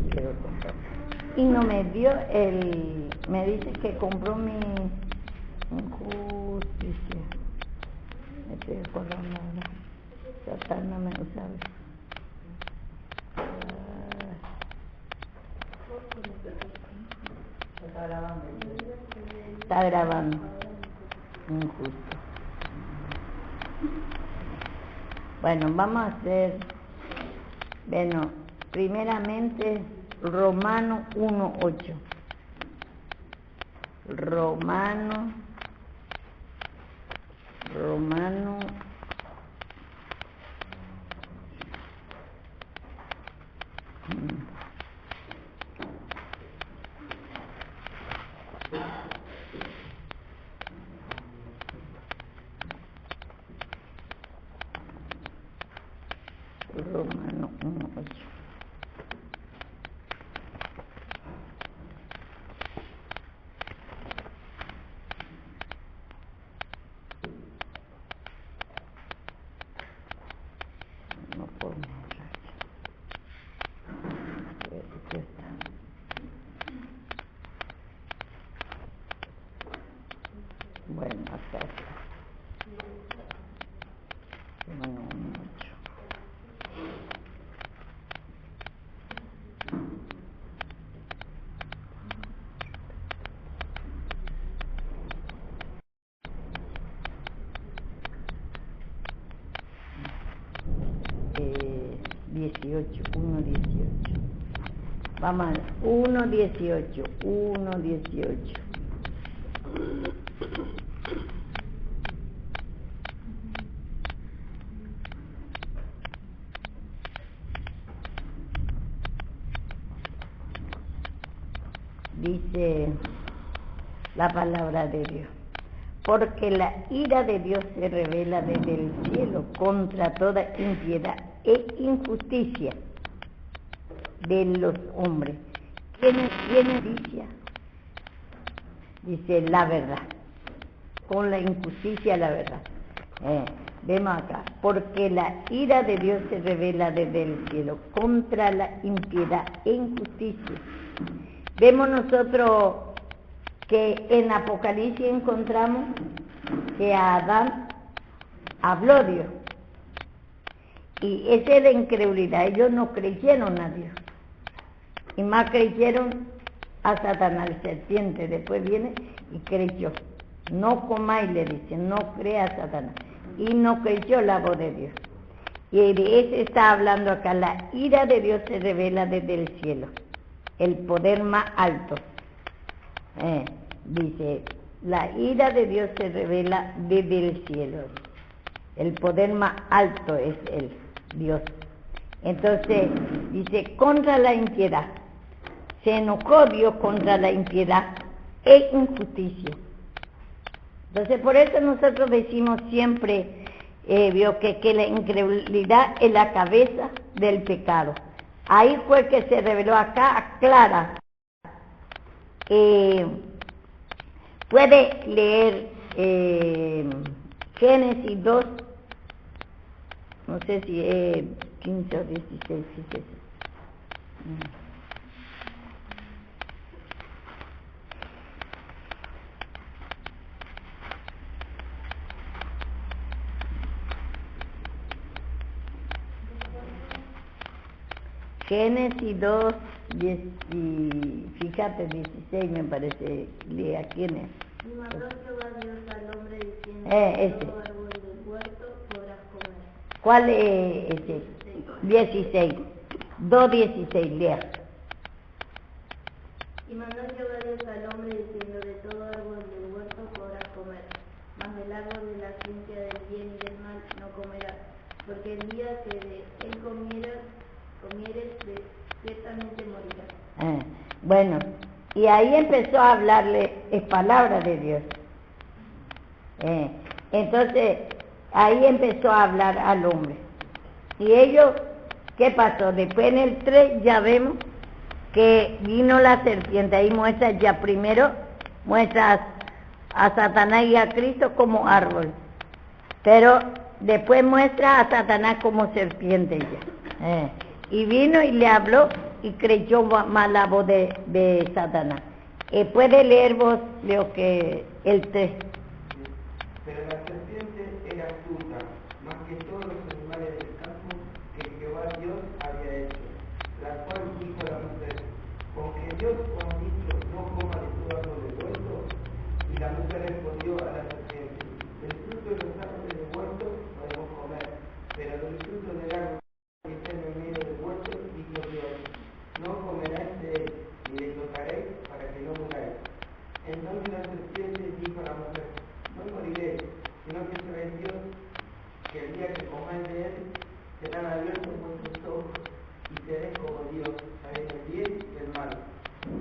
quiero comprar. Y no me dio me dice que compró mi injusticia. Me estoy acordando ahora. Satana me usa. Está grabando. Injusto. Bueno, vamos a hacer, bueno, primeramente Romano 1:8. Romano. Romano 1:8. No puedo mirar. Aquí está. Bueno, acá está. Romano 1:8. 1:18. Vamos a ver, 1:18. Dice la palabra de Dios. Porque la ira de Dios se revela desde el cielo contra toda impiedad e injusticia de los hombres. ¿Quién dice? Dice la verdad. Con la injusticia la verdad. Vemos acá. Porque la ira de Dios se revela desde el cielo contra la impiedad e injusticia. Vemos nosotros que en Apocalipsis encontramos que a Adán habló Dios. Y esa es la incredulidad. Ellos no creyeron a Dios. Y más creyeron a Satanás, el serpiente. Después viene y creyó. No comáis, le dice, no crea a Satanás. Y no creyó la voz de Dios. Y de eso está hablando acá. La ira de Dios se revela desde el cielo. El poder más alto. Dice, la ira de Dios se revela desde el cielo. El poder más alto es Él, Dios. Entonces, dice, contra la impiedad. Se enojó Dios contra la impiedad e injusticia. Entonces, por eso nosotros decimos siempre, que la incredulidad es la cabeza del pecado. Ahí fue que se reveló acá, aclara. Puede leer Génesis 2, no sé si es 15 o 16, fíjese. Génesis 2, fíjate, 16 me parece, lea quién es. Y mandó Jehová Dios al hombre diciendo, ese. todo árbol del huerto podrás comer. ¿Cuál es ese? 16. 2:16, lea. Y mandó Jehová Dios al hombre diciendo, de todo árbol del huerto podrás comer, mas del árbol de la ciencia del bien y del mal no comerás, porque el día que de él comieres, ciertamente morirás. Bueno, y ahí empezó a hablarle palabra de Dios. Entonces, ahí empezó a hablar al hombre. Y ellos, ¿qué pasó? Después en el 3 ya vemos que vino la serpiente. Ahí muestra ya primero, muestra a Satanás y a Cristo como árbol. Pero después muestra a Satanás como serpiente ya. Y vino y le habló y creyó más la voz de Satanás. ¿Puede leer vos lo que el texto? Pero la serpiente era astuta, más que todos los animales del campo que Jehová Dios había hecho, la cual dijo a la mujer, ¿con que Dios os ha dicho no coma de todo árbol del huerto? Y la mujer respondió a la serpiente, del fruto de los árboles del huerto podemos comer, pero del fruto del árbol que está en el medio del huerto, dijo Dios, no comeráis de él, ni le tocaréis para que no muráis. Entonces la serpiente dijo a la mujer, no moriréis, sino que sabéis Dios, que el día que comáis de él, serán abiertos vuestros ojos, y seréis como Dios, sabiendo el bien y el mal.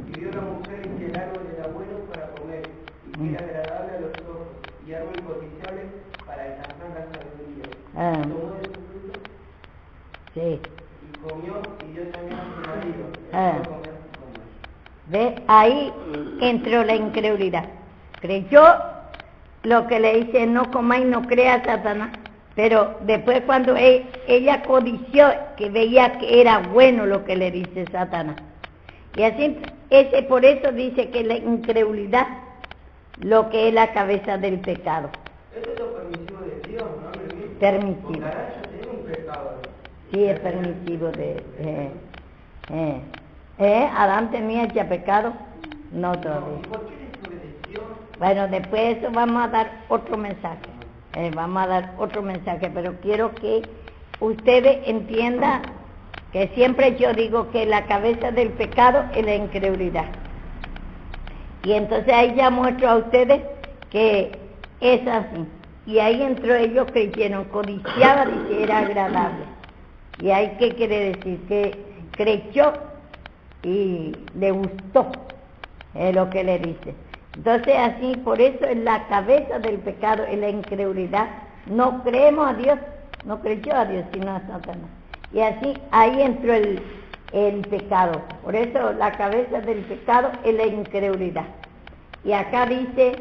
Y vio la mujer que el árbol era bueno para comer, y que era agradable a los ojos, y árbol codiciable para alcanzar la sabiduría. Tomó de su fruto, Sí. y comió, y dio también a su marido, y no comió como él. ¿Ve? Ahí entró la incredulidad. Creyó lo que le dice, no comáis, no crea Satanás. Pero después cuando ella codició, que veía que era bueno lo que le dice Satanás. Y así, por eso dice que la incredulidad, lo que es la cabeza del pecado. Esto es lo permisivo de Dios, ¿no? Permisivo. Porque ahora ya tiene un pecado. Sí, es permisivo Adán tenía ya pecado, no todavía. ¿Y por qué desobedeció? Bueno, después de eso vamos a dar otro mensaje. Pero quiero que ustedes entiendan que siempre yo digo que la cabeza del pecado es la incredulidad. Y entonces ahí ya muestro a ustedes que es así. Y ahí entró, ellos creyeron, codiciaba, dice, era agradable. Y ahí, ¿qué quiere decir? Que creyó y le gustó lo que le dice. Entonces así, por eso en la cabeza del pecado, en la incredulidad, no creemos a Dios, no creyó a Dios, sino a Satanás. Y así, ahí entró el pecado. Por eso la cabeza del pecado es la incredulidad. Y acá dice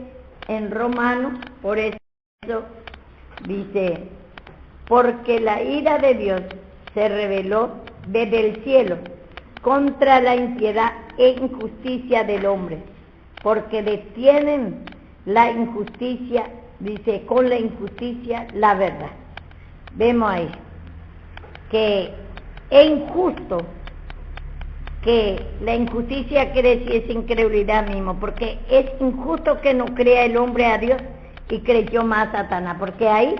en Romanos, por eso dice, porque la ira de Dios se reveló desde el cielo contra la impiedad e injusticia del hombre, porque detienen la injusticia, dice, con la injusticia la verdad. Vemos ahí que es injusto, que la injusticia quiere decir es incredulidad mismo, porque es injusto que no crea el hombre a Dios y creyó más a Satanás, porque ahí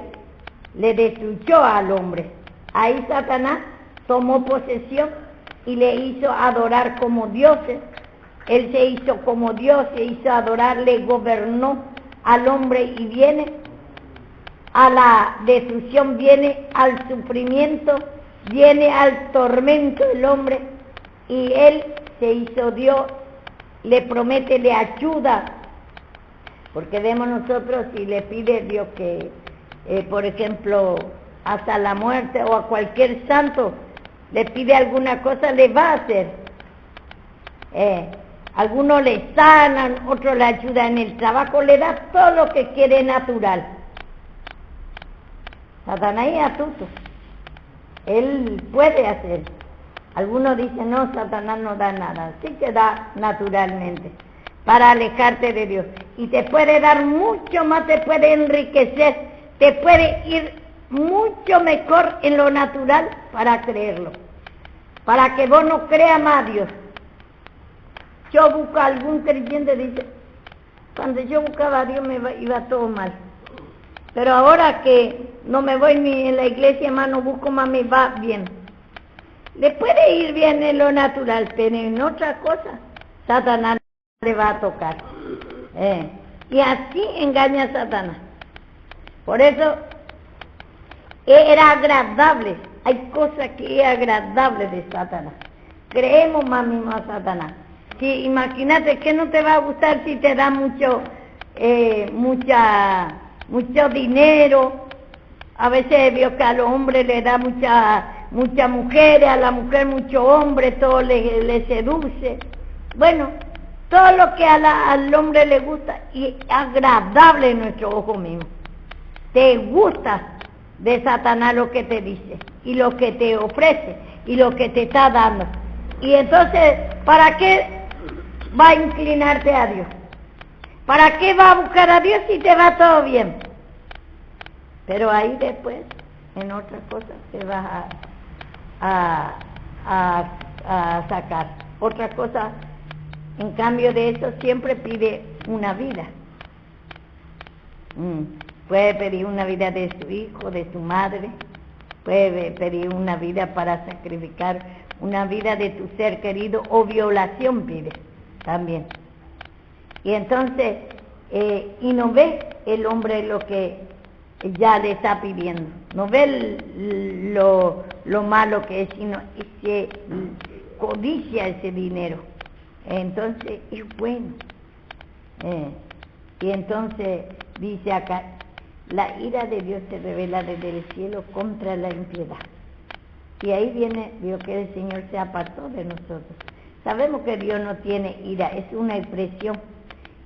le destruyó al hombre. Ahí Satanás tomó posesión y le hizo adorar como dioses. Él se hizo como Dios, se hizo adorar, le gobernó al hombre y viene a la destrucción, viene al sufrimiento, viene al tormento el hombre, y él se hizo Dios, le promete, le ayuda, porque vemos nosotros si le pide Dios que, por ejemplo, hasta la muerte o a cualquier santo, le pide alguna cosa, le va a hacer. Algunos le sanan, otros le ayudan en el trabajo, le da todo lo que quiere natural. Satanás es astuto, él puede hacer. Algunos dicen, no, Satanás no da nada, sí que da naturalmente, para alejarte de Dios. Y te puede dar mucho más, te puede enriquecer, te puede ir mucho mejor en lo natural para creerlo, para que vos no creas más a Dios. Yo busco a algún creyente, dice, cuando yo buscaba a Dios iba todo mal. Pero ahora que no me voy ni en la iglesia más, no busco más, me va bien. Le puede ir bien en lo natural, pero en otra cosa, Satanás le va a tocar. Y así engaña a Satanás. Por eso, era agradable. Hay cosas que es agradable de Satanás. Creemos más mismo a Satanás. Si imagínate que no te va a gustar si te da mucho dinero. A veces veo que a los hombres le da muchas mujeres, a la mujer mucho hombre, todo le seduce. Bueno, todo lo que al hombre le gusta y es agradable en nuestro ojo mismo. Te gusta de Satanás lo que te dice y lo que te ofrece y lo que te está dando. Y entonces, ¿para qué va a inclinarte a Dios? ¿Para qué va a buscar a Dios si te va todo bien? Pero ahí después, en otras cosas, te vas a sacar. Otra cosa, en cambio de eso, siempre pide una vida. Puede pedir una vida de su hijo, de su madre, puede pedir una vida para sacrificar, una vida de tu ser querido, o violación pide también. Y entonces, y no ve el hombre lo que ya le está pidiendo, no ve lo malo que es, sino que codicia ese dinero. Entonces es bueno. Y entonces dice acá, la ira de Dios se revela desde el cielo contra la impiedad. Y ahí viene, Dios, que el Señor se apartó de nosotros. Sabemos que Dios no tiene ira, es una expresión.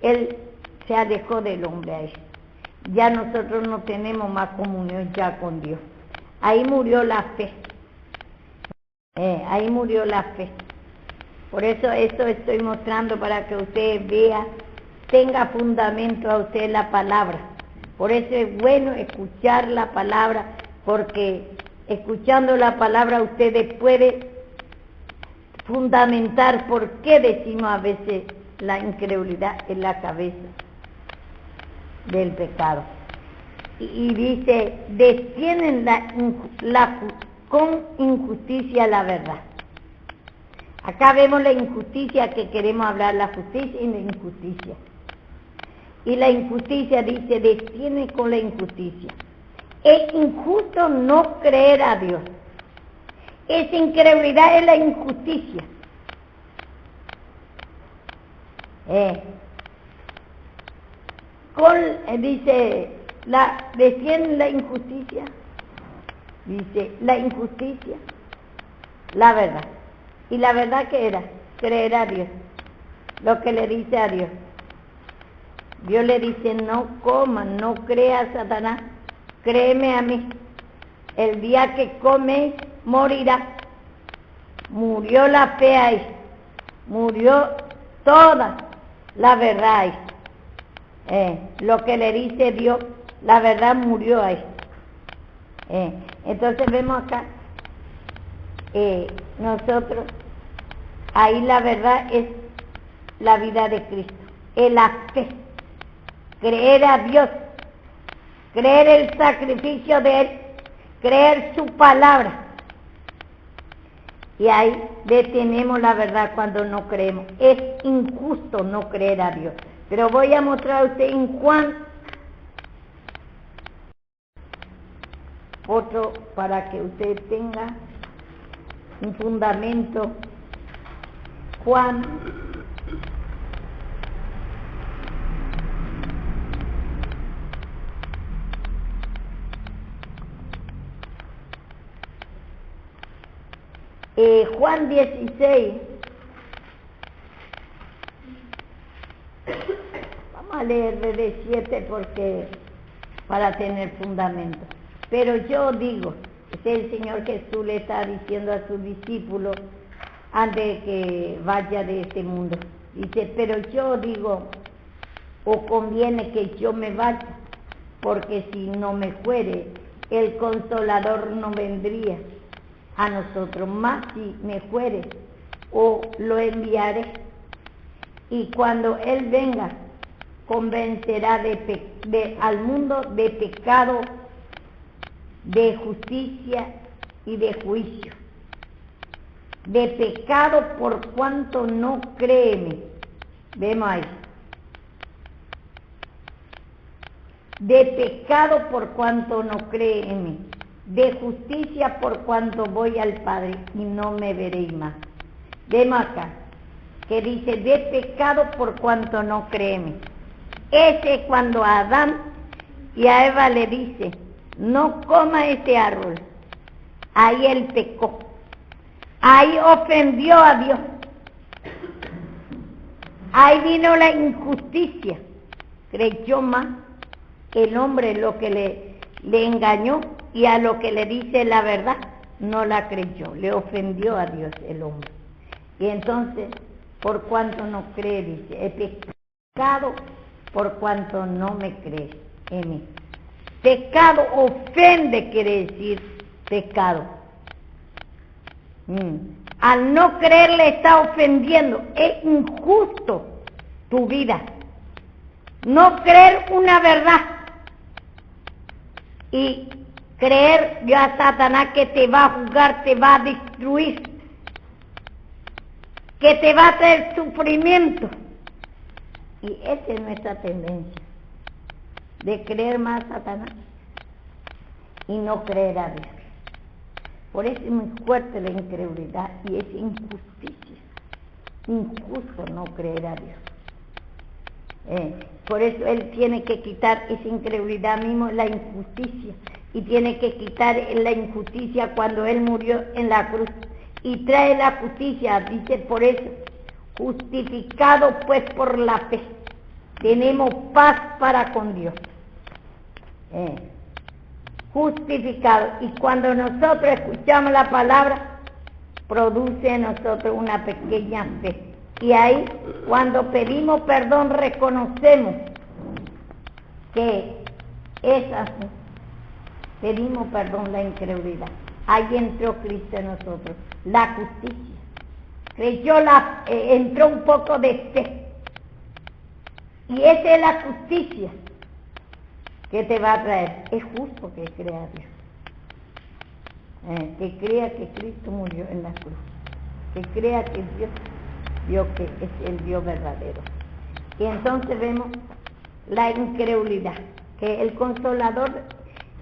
Él se alejó del hombre ahí. Ya nosotros no tenemos más comunión ya con Dios. Ahí murió la fe. Ahí murió la fe. Por eso esto estoy mostrando para que usted vea, tenga fundamento a usted la palabra. Por eso es bueno escuchar la palabra, porque escuchando la palabra ustedes pueden fundamentar por qué decimos a veces la incredulidad en la cabeza del pecado. Y dice, detienen con injusticia la verdad. Acá vemos la injusticia que queremos hablar, la justicia y la injusticia. Y la injusticia dice, detiene con la injusticia. Es injusto no creer a Dios. Esa incredulidad es la injusticia. Dice, detiene la injusticia. Dice, la injusticia, la verdad. ¿Y la verdad qué era? Creer a Dios. Lo que le dice a Dios. Dios le dice, no comas, no creas a Satanás, créeme a mí. El día que comes, morirás. Murió la fe ahí. Murió toda la verdad ahí. Lo que le dice Dios, la verdad murió ahí. Entonces vemos acá, nosotros, ahí la verdad es la vida de Cristo, es la fe, creer a Dios, creer el sacrificio de Él, creer su palabra. Y ahí detenemos la verdad cuando no creemos. Es injusto no creer a Dios. Pero voy a mostrar a usted en Juan, otro para que usted tenga un fundamento. Juan 16. Vamos a leer desde 7 porque para tener fundamento. Pero yo digo, es el Señor Jesús le está diciendo a sus discípulos antes de que vaya de este mundo. Dice, pero yo digo, o conviene que yo me vaya, porque si no me fuere, el Consolador no vendría a nosotros, más si me fuere, o lo enviaré, y cuando Él venga, convencerá al mundo de pecado, de justicia y de juicio. De pecado por cuanto no cree en mí. Vemos ahí. De pecado por cuanto no cree en mí. De justicia por cuanto voy al Padre y no me veréis más. Vemos acá que dice de pecado por cuanto no cree en mí. Ese es cuando a Adán y a Eva le dice, no coma ese árbol. Ahí él pecó. Ahí ofendió a Dios. Ahí vino la injusticia. Creyó más el hombre lo que le engañó, y a lo que le dice la verdad no la creyó. Le ofendió a Dios el hombre. Y entonces, por cuanto no cree, dice, he pecado por cuanto no me crees en mí. Pecado ofende, quiere decir pecado. Al no creer le está ofendiendo, es injusto tu vida. No creer una verdad y creer ya a Satanás que te va a juzgar, te va a destruir, que te va a traer sufrimiento. Y esa es nuestra tendencia, de creer más a Satanás y no creer a Dios. Por eso es muy fuerte la incredulidad y es injusticia. Injusto no creer a Dios. Por eso Él tiene que quitar esa incredulidad mismo, la injusticia. Y tiene que quitar la injusticia cuando Él murió en la cruz. Y trae la justicia, dice por eso, justificado pues por la fe. Tenemos paz para con Dios. Justificado. Y cuando nosotros escuchamos la palabra, produce en nosotros una pequeña fe. Y ahí, cuando pedimos perdón, reconocemos que es así. Pedimos perdón, la incredulidad. Ahí entró Cristo en nosotros, la justicia. Entró un poco de fe. Y esa es la justicia que te va a traer. Es justo que crea Dios. Que crea que Cristo murió en la cruz. Que crea que Dios que es el Dios verdadero. Y entonces vemos la incredulidad, que el Consolador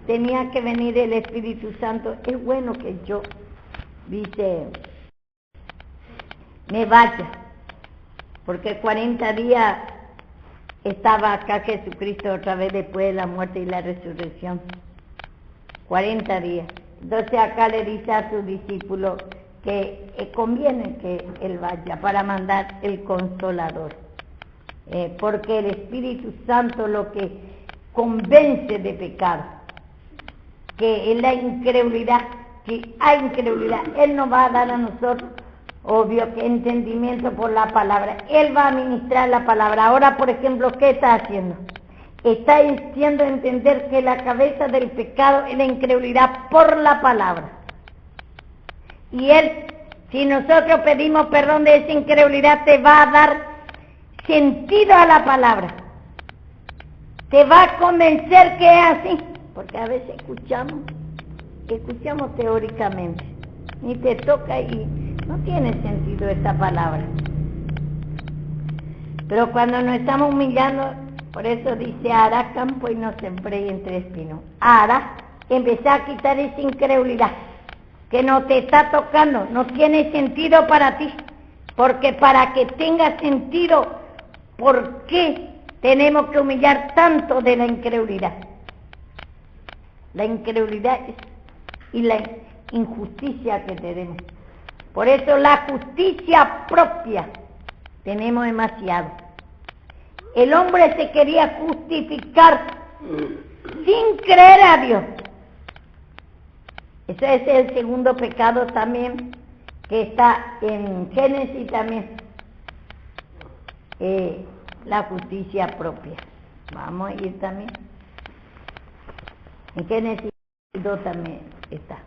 tenía que venir el Espíritu Santo. Es bueno que yo, dice, me vaya, porque 40 días estaba acá Jesucristo otra vez después de la muerte y la resurrección. 40 días. Entonces acá le dice a sus discípulos que conviene que Él vaya para mandar el Consolador. Porque el Espíritu Santo lo que convence de pecado, que es la incredulidad, que hay incredulidad, Él nos va a dar a nosotros, obvio, que entendimiento por la palabra. Él va a ministrar la palabra. Ahora, por ejemplo, ¿qué está haciendo? Está haciendo entender que la cabeza del pecado es la incredulidad por la palabra. Y Él, si nosotros pedimos perdón de esa incredulidad, te va a dar sentido a la palabra. Te va a convencer que es así. Porque a veces escuchamos teóricamente. Y te toca y no tiene sentido esta palabra. Pero cuando nos estamos humillando, por eso dice, hará campo y no sembré entre espinos. Hará, empezar a quitar esa incredulidad que no te está tocando, no tiene sentido para ti. Porque para que tenga sentido, ¿por qué tenemos que humillar tanto de la incredulidad? La incredulidad y la injusticia que tenemos. Por eso la justicia propia tenemos demasiado. El hombre se quería justificar sin creer a Dios. Ese es el segundo pecado también que está en Génesis también. La justicia propia. Vamos a ir también. En Génesis 2 también está.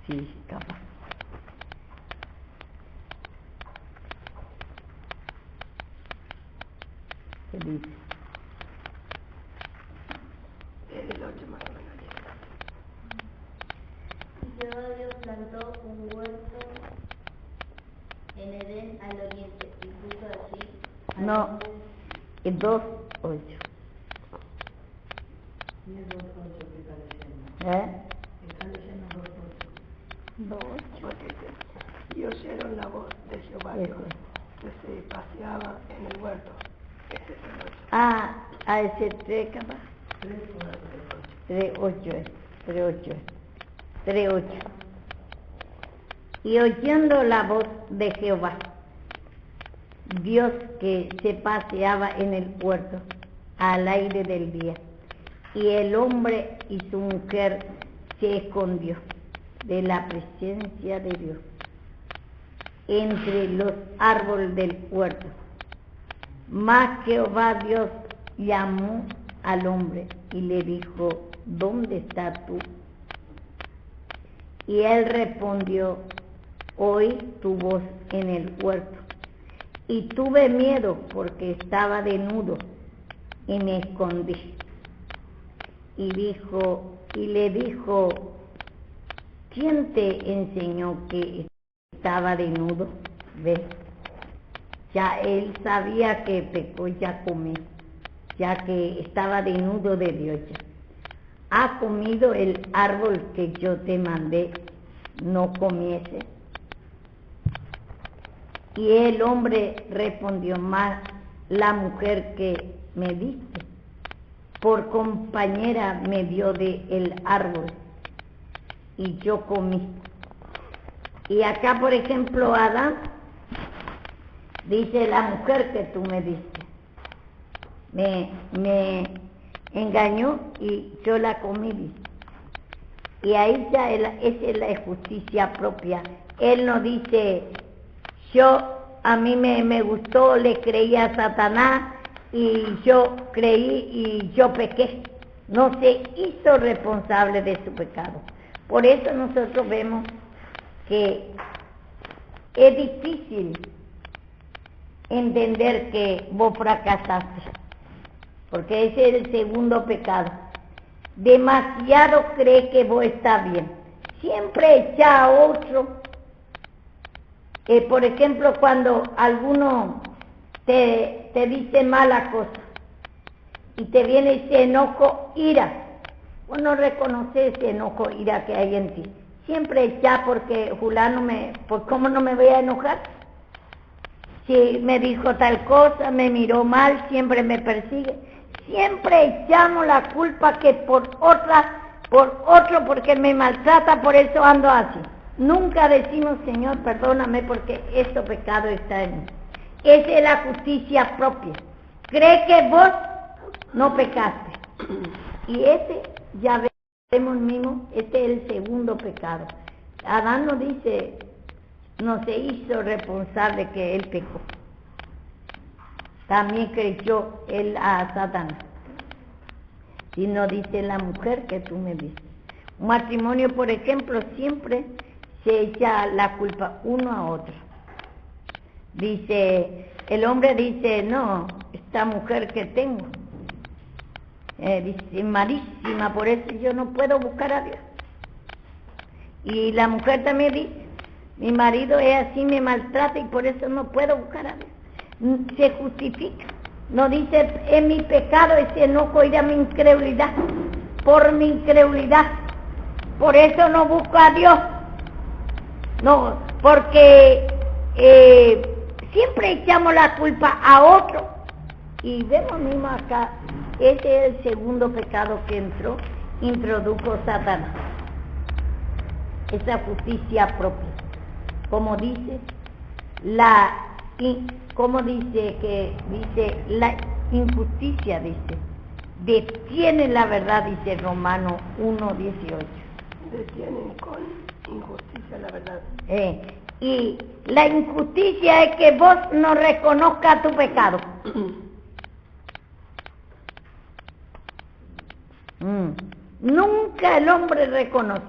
Sí, capaz. ¿Qué dice? El 8 más o menos. Y Jehová Dios plantó un huerto en Edén al oriente y puso allí No, el 2, 8. Y el 2.8 que está leyendo. Está leyendo 2.8. Y oyeron la voz de Jehová Dios, que se paseaba en el huerto. Ese es el 8. A ese 3 capaz. 3 o 8. 3, 8 es. 3:8. Y oyendo la voz de Jehová, Dios que se paseaba en el huerto al aire del día, y el hombre y su mujer se escondió de la presencia de Dios entre los árboles del huerto. Mas Jehová Dios llamó al hombre y le dijo: ¿dónde estás tú? Y él respondió: oí tu voz en el huerto, y tuve miedo porque estaba desnudo, y me escondí. Y le dijo: ¿quién te enseñó que estaba desnudo? ¿Ves? Ya él sabía que pecó, ya comió, ya que estaba desnudo de Dios. ¿Ha comido el árbol que yo te mandé no comiese? Y el hombre respondió: más la mujer que me diste por compañera me dio de el árbol y yo comí. Y acá, por ejemplo, Adán dice: la mujer que tú me diste me engañó y yo la comí, dice. Y ahí ya esa es la justicia propia. Él no dice: a mí me gustó, le creí a Satanás y yo creí y yo pequé. No se hizo responsable de su pecado. Por eso nosotros vemos que es difícil entender que vos fracasaste, porque ese es el segundo pecado. Demasiado cree que vos estás bien. Siempre echa a otro. Por ejemplo, cuando alguno te dice mala cosa y te viene ese enojo, ira, vos no reconoces ese enojo, ira que hay en ti. Siempre echa porque fulano pues ¿cómo no me voy a enojar? Si me dijo tal cosa, me miró mal, siempre me persigue. Siempre echamos la culpa que por otro porque me maltrata, por eso ando así. Nunca decimos: Señor, perdóname porque este pecado está en mí. Esa es la justicia propia. Cree que vos no pecaste. Y ese, ya vemos mismo, este es el segundo pecado. Adán no dice, no se hizo responsable que él pecó. También creyó él a Satanás. Sino dice: la mujer que tú me diste. Un matrimonio, por ejemplo, siempre se echa la culpa uno a otro. Dice, el hombre dice: no, esta mujer que tengo, dice, malísima, por eso yo no puedo buscar a Dios. Y la mujer también dice: mi marido es así, me maltrata y por eso no puedo buscar a Dios. Se justifica. No dice: es mi pecado, ese enojo y mi incredulidad. Por mi incredulidad. Por eso no busco a Dios. No, porque siempre echamos la culpa a otro. Y vemos mismo acá, ese es el segundo pecado que introdujo Satanás. Esa justicia propia. Como dice, la injusticia, dice, detiene la verdad, dice Romanos 1:18. Detienen con injusticia la verdad. Y la injusticia es que vos no reconozcas tu pecado. Nunca el hombre reconoce.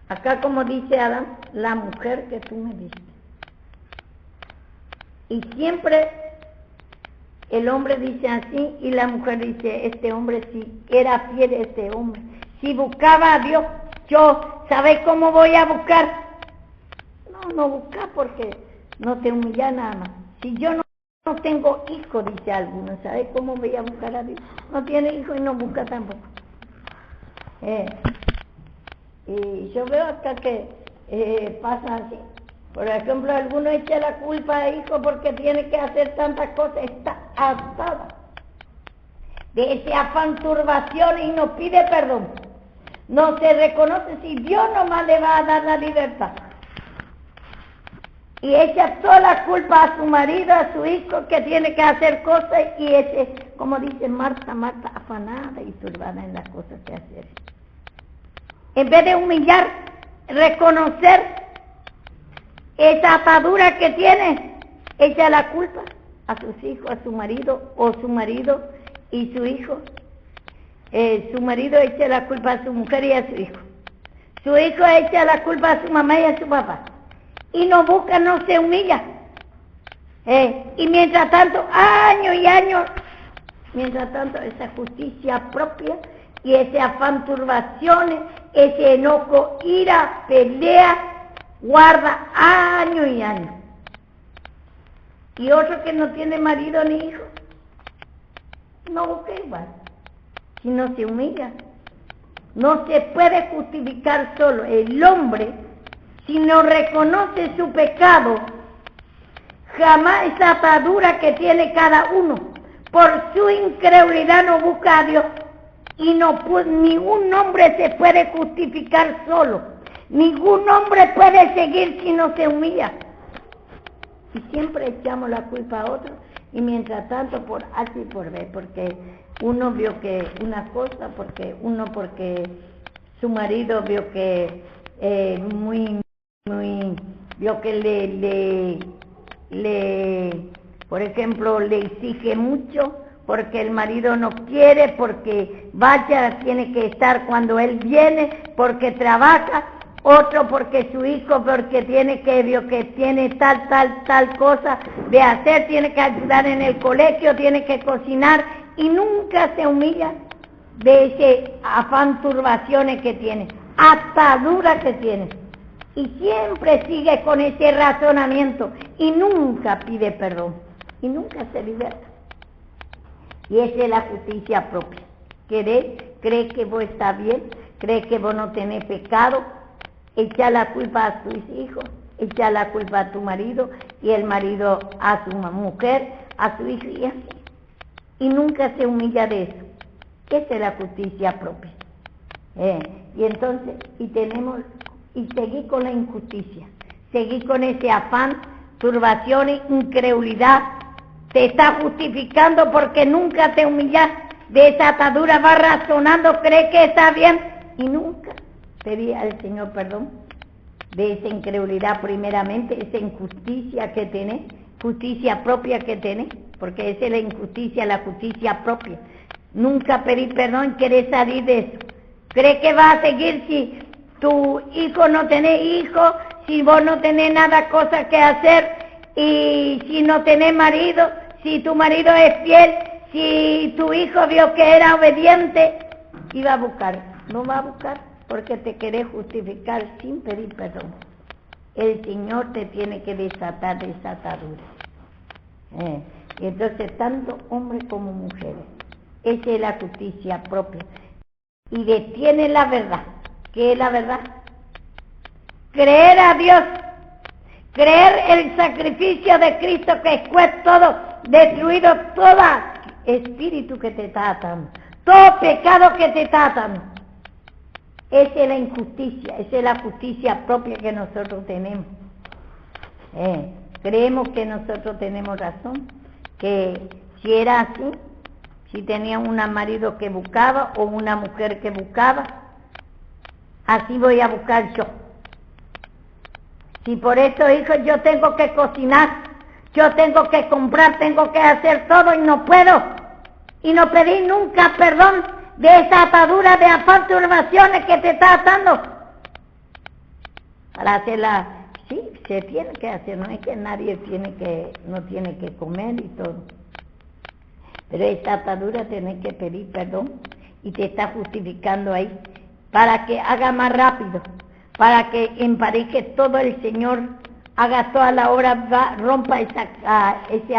Acá, como dice Adán, la mujer que tú me diste. Y siempre el hombre dice así y la mujer dice: este hombre sí, era fiel este hombre. Si buscaba a Dios, ¿sabes cómo voy a buscar? No buscar porque no te humilla nada más. Si yo no tengo hijo, dice alguno, ¿sabes cómo voy a buscar a Dios? No tiene hijo y no busca tampoco. Y yo veo acá que pasa así. Por ejemplo, alguno echa la culpa a hijo porque tiene que hacer tantas cosas, está atada. de ese afán, turbación y no pide perdón. No se reconoce si Dios nomás le va a dar la libertad. Y echa toda la culpa a su marido, a su hijo, que tiene que hacer cosas, y ese, como dice Marta, afanada y turbada en las cosas que hacer. En vez de humillar, reconocer esa atadura que tiene, echa la culpa a sus hijos, a su marido, o su marido y su hijo. Su marido echa la culpa a su mujer y a su hijo. Su hijo echa la culpa a su mamá y a su papá. Y no busca, no se humilla. Y mientras tanto, años y años, mientras tanto, esa justicia propia y ese afán, turbaciones, ese enojo, ira, pelea, guarda años y años. Y otro que no tiene marido ni hijo, no busca igual, si no se humilla. No se puede justificar solo el hombre si no reconoce su pecado. Jamás esa atadura que tiene cada uno por su incredulidad no busca a Dios. Y ningún hombre se puede justificar solo. Ningún hombre puede seguir si no se humilla. Y siempre echamos la culpa a otro, y mientras tanto por H y por B, porque uno vio que una cosa, porque su marido vio que vio que por ejemplo, le exige mucho, porque el marido no quiere, porque tiene que estar cuando él viene, porque trabaja. Otro porque su hijo, porque vio que tiene tal cosa de hacer, tiene que ayudar en el colegio, tiene que cocinar, y nunca se humilla de ese afán, turbaciones que tiene, atadura que tiene, y siempre sigue con ese razonamiento, y nunca pide perdón, y nunca se liberta. Y esa es la justicia propia. Cree que vos estás bien, cree que vos no tenés pecado, echa la culpa a tus hijos, echa la culpa a tu marido, y el marido a su mujer, a su hijo, y así. Y nunca se humilla de eso. Esa es la justicia propia. Y entonces, y seguí con la injusticia, seguí con ese afán, turbaciones, incredulidad. Te está justificando porque nunca te humillas de esa atadura, vas razonando, cree que está bien, y nunca pedí al Señor perdón de esa incredulidad, primeramente, esa injusticia que tenés, justicia propia que tenés, porque esa es la injusticia, la justicia propia. Nunca pedí perdón, querés salir de eso. ¿Cree que vas a seguir si tu hijo no tenés hijo, si vos no tenés nada cosa que hacer, y si no tenés marido, si tu marido es fiel, si tu hijo vio que era obediente, y va a buscar? No va a buscar, porque te querés justificar sin pedir perdón. El Señor te tiene que desatar de esa atadura. Y entonces, tanto hombres como mujeres, esa es la justicia propia. Y detiene la verdad. ¿Qué es la verdad? Creer a Dios, creer el sacrificio de Cristo, que fue todo, destruido todo espíritu que te está atando, todo pecado que te está atando. Esa es la injusticia, esa es la justicia propia que nosotros tenemos. Creemos que nosotros tenemos razón, que si era así, si tenía un marido que buscaba o una mujer que buscaba, así voy a buscar yo. Si por eso, hijos, yo tengo que cocinar, yo tengo que comprar, tengo que hacer todo y no puedo, y no pedí nunca perdón de esa atadura de afán, turbaciones que te está atando. Para hacerla, sí, se tiene que hacer, no es que nadie no tiene que comer y todo. Pero esa atadura tenés que pedir perdón, y te está justificando ahí, para que haga más rápido, para que empareje todo el Señor, haga toda la obra, rompa esa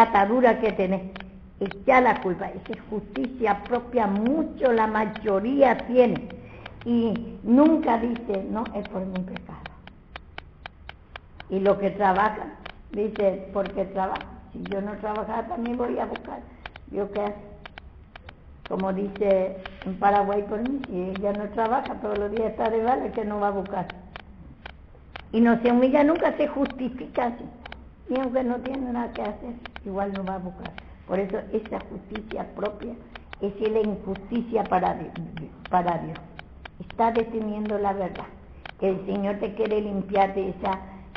atadura que tenés. Echa la culpa, esa justicia propia, mucho la mayoría tiene, y nunca dice, no, es por mi pecado. Y lo que trabaja, dice, porque trabaja. Si yo no trabajara también voy a buscar. ¿Yo qué hace? como dice en Paraguay por mí, si ella no trabaja, todos los días está de vale, que no va a buscar. Y no se humilla nunca, se justifica así. Y aunque no tiene nada que hacer, igual no va a buscar. Por eso esa justicia propia es la injusticia para Dios. Está deteniendo la verdad. El Señor te quiere limpiar de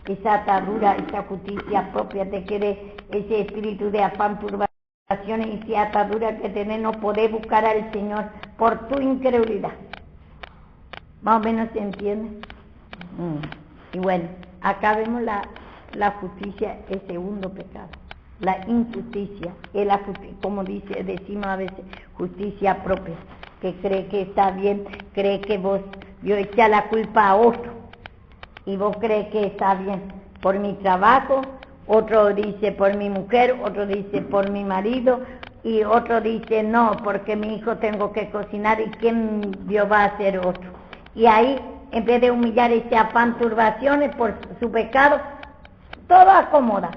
esa atadura, esa justicia propia, te quiere ese espíritu de afán, turbaciones y esa atadura que tenés, no podés buscar al Señor por tu incredulidad. Más o menos se entiende. Y bueno, acá vemos la justicia, el segundo pecado. La injusticia, como decimos a veces, justicia propia, que cree que está bien, cree que yo echa la culpa a otro, y vos crees que está bien, por mi trabajo, otro dice por mi mujer, otro dice por mi marido, y otro dice no, porque mi hijo tengo que cocinar, y quién Dios va a hacer otro. Y ahí, en vez de humillar ese afán, turbaciones por su pecado, todo acomoda.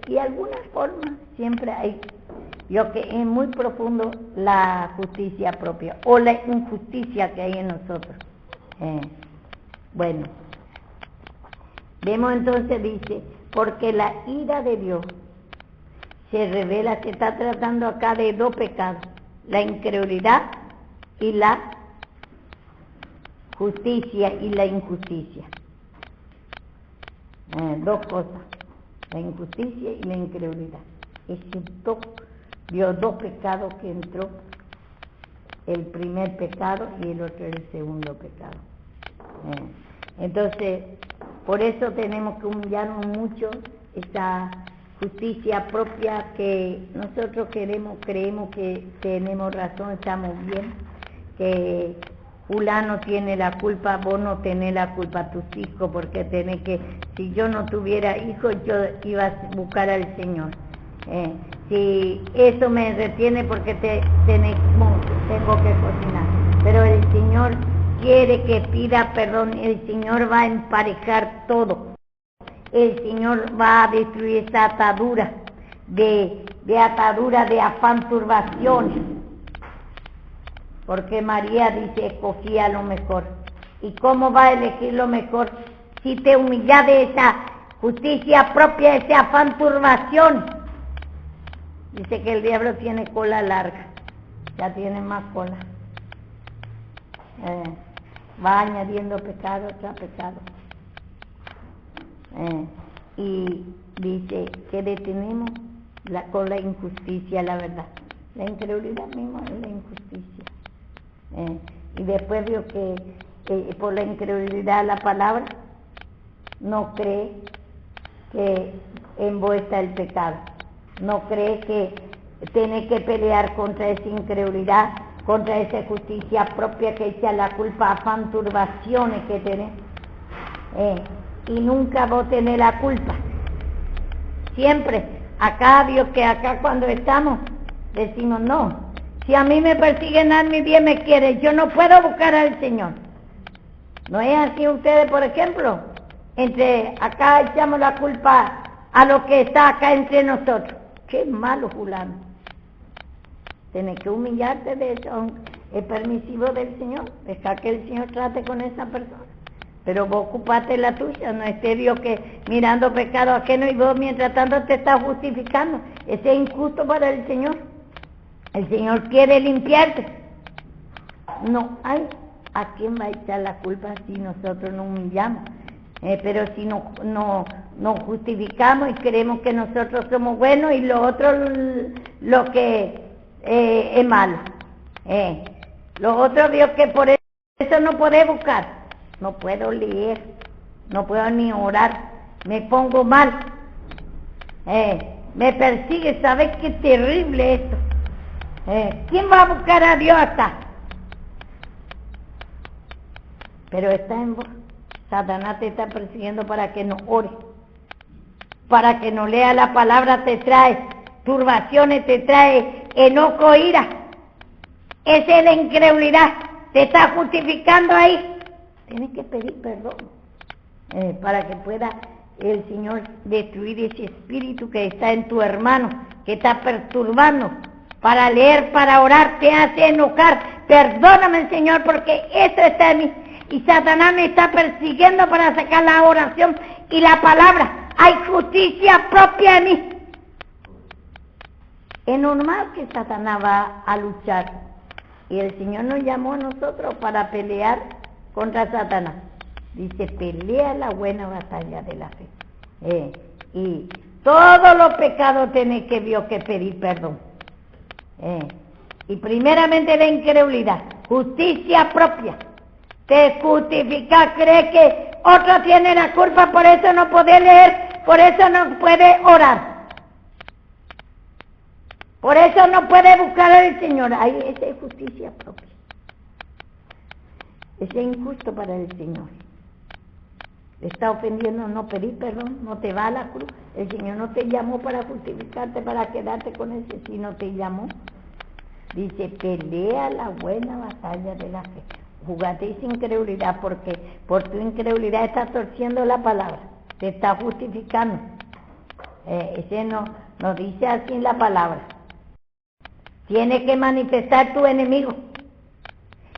Y alguna forma siempre hay, yo que es muy profundo la justicia propia o la injusticia que hay en nosotros. Bueno, vemos entonces, dice, porque la ira de Dios se revela, se está tratando acá de dos pecados, la incredulidad y la justicia y la injusticia. Dos cosas, la injusticia y la incredulidad. Dio dos pecados que entró, el primer pecado y el otro el segundo pecado. Entonces, por eso tenemos que humillarnos mucho, esa justicia propia que nosotros creemos que tenemos razón, estamos bien, que fulano tiene la culpa, vos no tenés la culpa, tus hijos, porque tenés que, si yo no tuviera hijos, yo iba a buscar al Señor. Si eso me retiene porque tengo que cocinar, pero el Señor quiere que pida perdón, el Señor va a emparejar todo, el Señor va a destruir esa atadura de afán, turbaciones, porque María dice, escogía lo mejor. ¿Y cómo va a elegir lo mejor? Si te humillas de esa justicia propia, ese afán, turbación. Dice que el diablo tiene cola larga, ya tiene más cola. Va añadiendo pecado tras pecado. Y dice que detenemos con la injusticia, la verdad. La incredulidad misma es la injusticia. Y después vio que por la incredulidad la palabra no cree que en vos está el pecado, no cree que tiene que pelear contra esa incredulidad, contra esa justicia propia que echa la culpa, afán, turbaciones que tenés, y nunca vos tenés la culpa, siempre, acá Dios, que acá cuando estamos decimos no. Si a mí me persiguen, a mí bien me quiere, yo no puedo buscar al Señor. ¿No es así ustedes, por ejemplo? Acá echamos la culpa a lo que está acá entre nosotros. Qué malo fulano. Tienes que humillarte de eso, es permisivo del Señor. Deja que el Señor trate con esa persona. Pero vos ocupate la tuya, no esté Dios que mirando pecado ajeno y vos mientras tanto te estás justificando. Ese es injusto para el Señor. El Señor quiere limpiarte. No hay a quién va a echar la culpa si nosotros nos humillamos. Pero si nos justificamos y creemos que nosotros somos buenos y lo otro lo que es malo. Lo otro vio que por eso no podés buscar. No puedo leer, no puedo ni orar, me pongo mal. Me persigue, ¿sabes qué terrible esto? ¿Quién va a buscar a Dios acá? Pero está en vos. Satanás te está persiguiendo para que no ores, para que no lea la palabra, te trae turbaciones, te trae enojo, ira. Esa es la incredulidad, te está justificando ahí. Tienes que pedir perdón para que pueda el Señor destruir ese espíritu que está en tu hermano, que está perturbando para leer, para orar, te hace enojar. Perdóname, Señor, porque esto está en mí. Y Satanás me está persiguiendo para sacar la oración y la palabra. Hay justicia propia en mí. Es normal que Satanás va a luchar. Y el Señor nos llamó a nosotros para pelear contra Satanás. Dice, pelea la buena batalla de la fe. Y todos los pecados tenés que Dios que pedir perdón. Y primeramente la incredulidad, justicia propia. Te justifica, cree que otro tiene la culpa, por eso no puede leer, por eso no puede orar. Por eso no puede buscar al Señor. Ahí esa es justicia propia. Ese es injusto para el Señor. Le está ofendiendo no pedir perdón, no te va a la cruz. El Señor no te llamó para justificarte, para quedarte con ese, sino te llamó. Dice, pelea la buena batalla de la fe. Jugate sin incredulidad, porque por tu incredulidad estás torciendo la palabra, te está justificando. Ese no dice así en la palabra. Tienes que manifestar tu enemigo.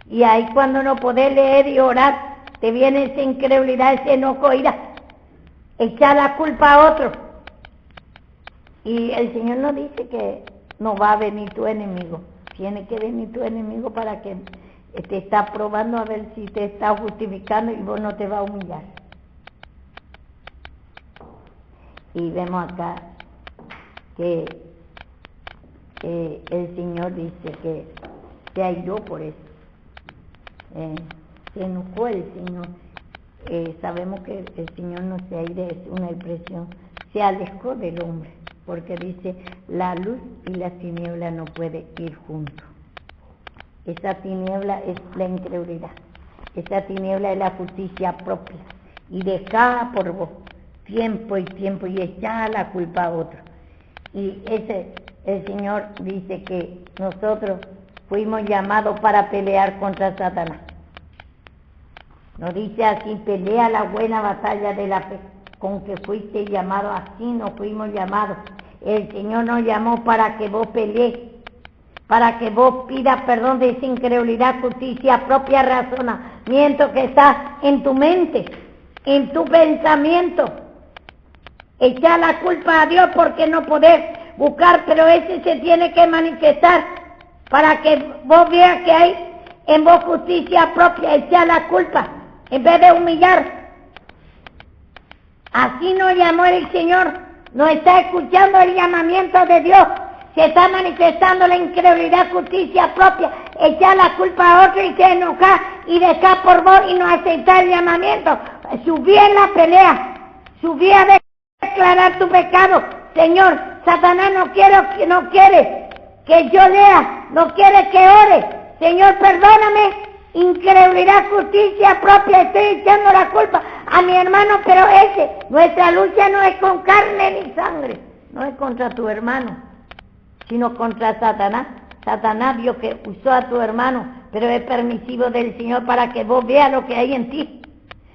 Y ahí cuando no podés leer y orar, te viene esa incredulidad, ese enojo, ira. Echar la culpa a otro. Y el Señor nos dice que no va a venir tu enemigo. Tiene que venir tu enemigo para que te está probando a ver si te está justificando y vos no te va a humillar. Y vemos acá que el Señor dice que se airó por eso. Se enojó el Señor. Sabemos que el Señor no se aire, es una expresión. Se alejó del hombre, porque dice, la luz y la tiniebla no pueden ir juntos. Esa tiniebla es la incredulidad. Esa tiniebla es la justicia propia. Y dejá por vos tiempo y echá la culpa a otro. Y el Señor dice que nosotros fuimos llamados para pelear contra Satanás. Nos dice así, pelea la buena batalla de la fe. Con que fuiste llamado, así nos fuimos llamados. El Señor nos llamó para que vos pelees, para que vos pidas perdón de esa incredulidad, justicia propia, razonamiento que está en tu mente, en tu pensamiento. Echar la culpa a Dios porque no podés buscar, pero ese se tiene que manifestar para que vos veas que hay en vos justicia propia. Echar la culpa en vez de humillar. Así nos llamó el Señor, nos está escuchando el llamamiento de Dios, se está manifestando la incredulidad, justicia propia, echar la culpa a otro y se enojar y dejar por vos y no aceptar el llamamiento. Subí en la pelea, subí a declarar tu pecado. Señor, Satanás no quiere que yo lea, no quiere que ore. Señor, perdóname. Incredulidad, justicia propia, estoy echando la culpa a mi hermano, pero nuestra lucha no es con carne ni sangre, no es contra tu hermano, sino contra Satanás. Satanás vio que usó a tu hermano, pero es permisivo del Señor para que vos veas lo que hay en ti,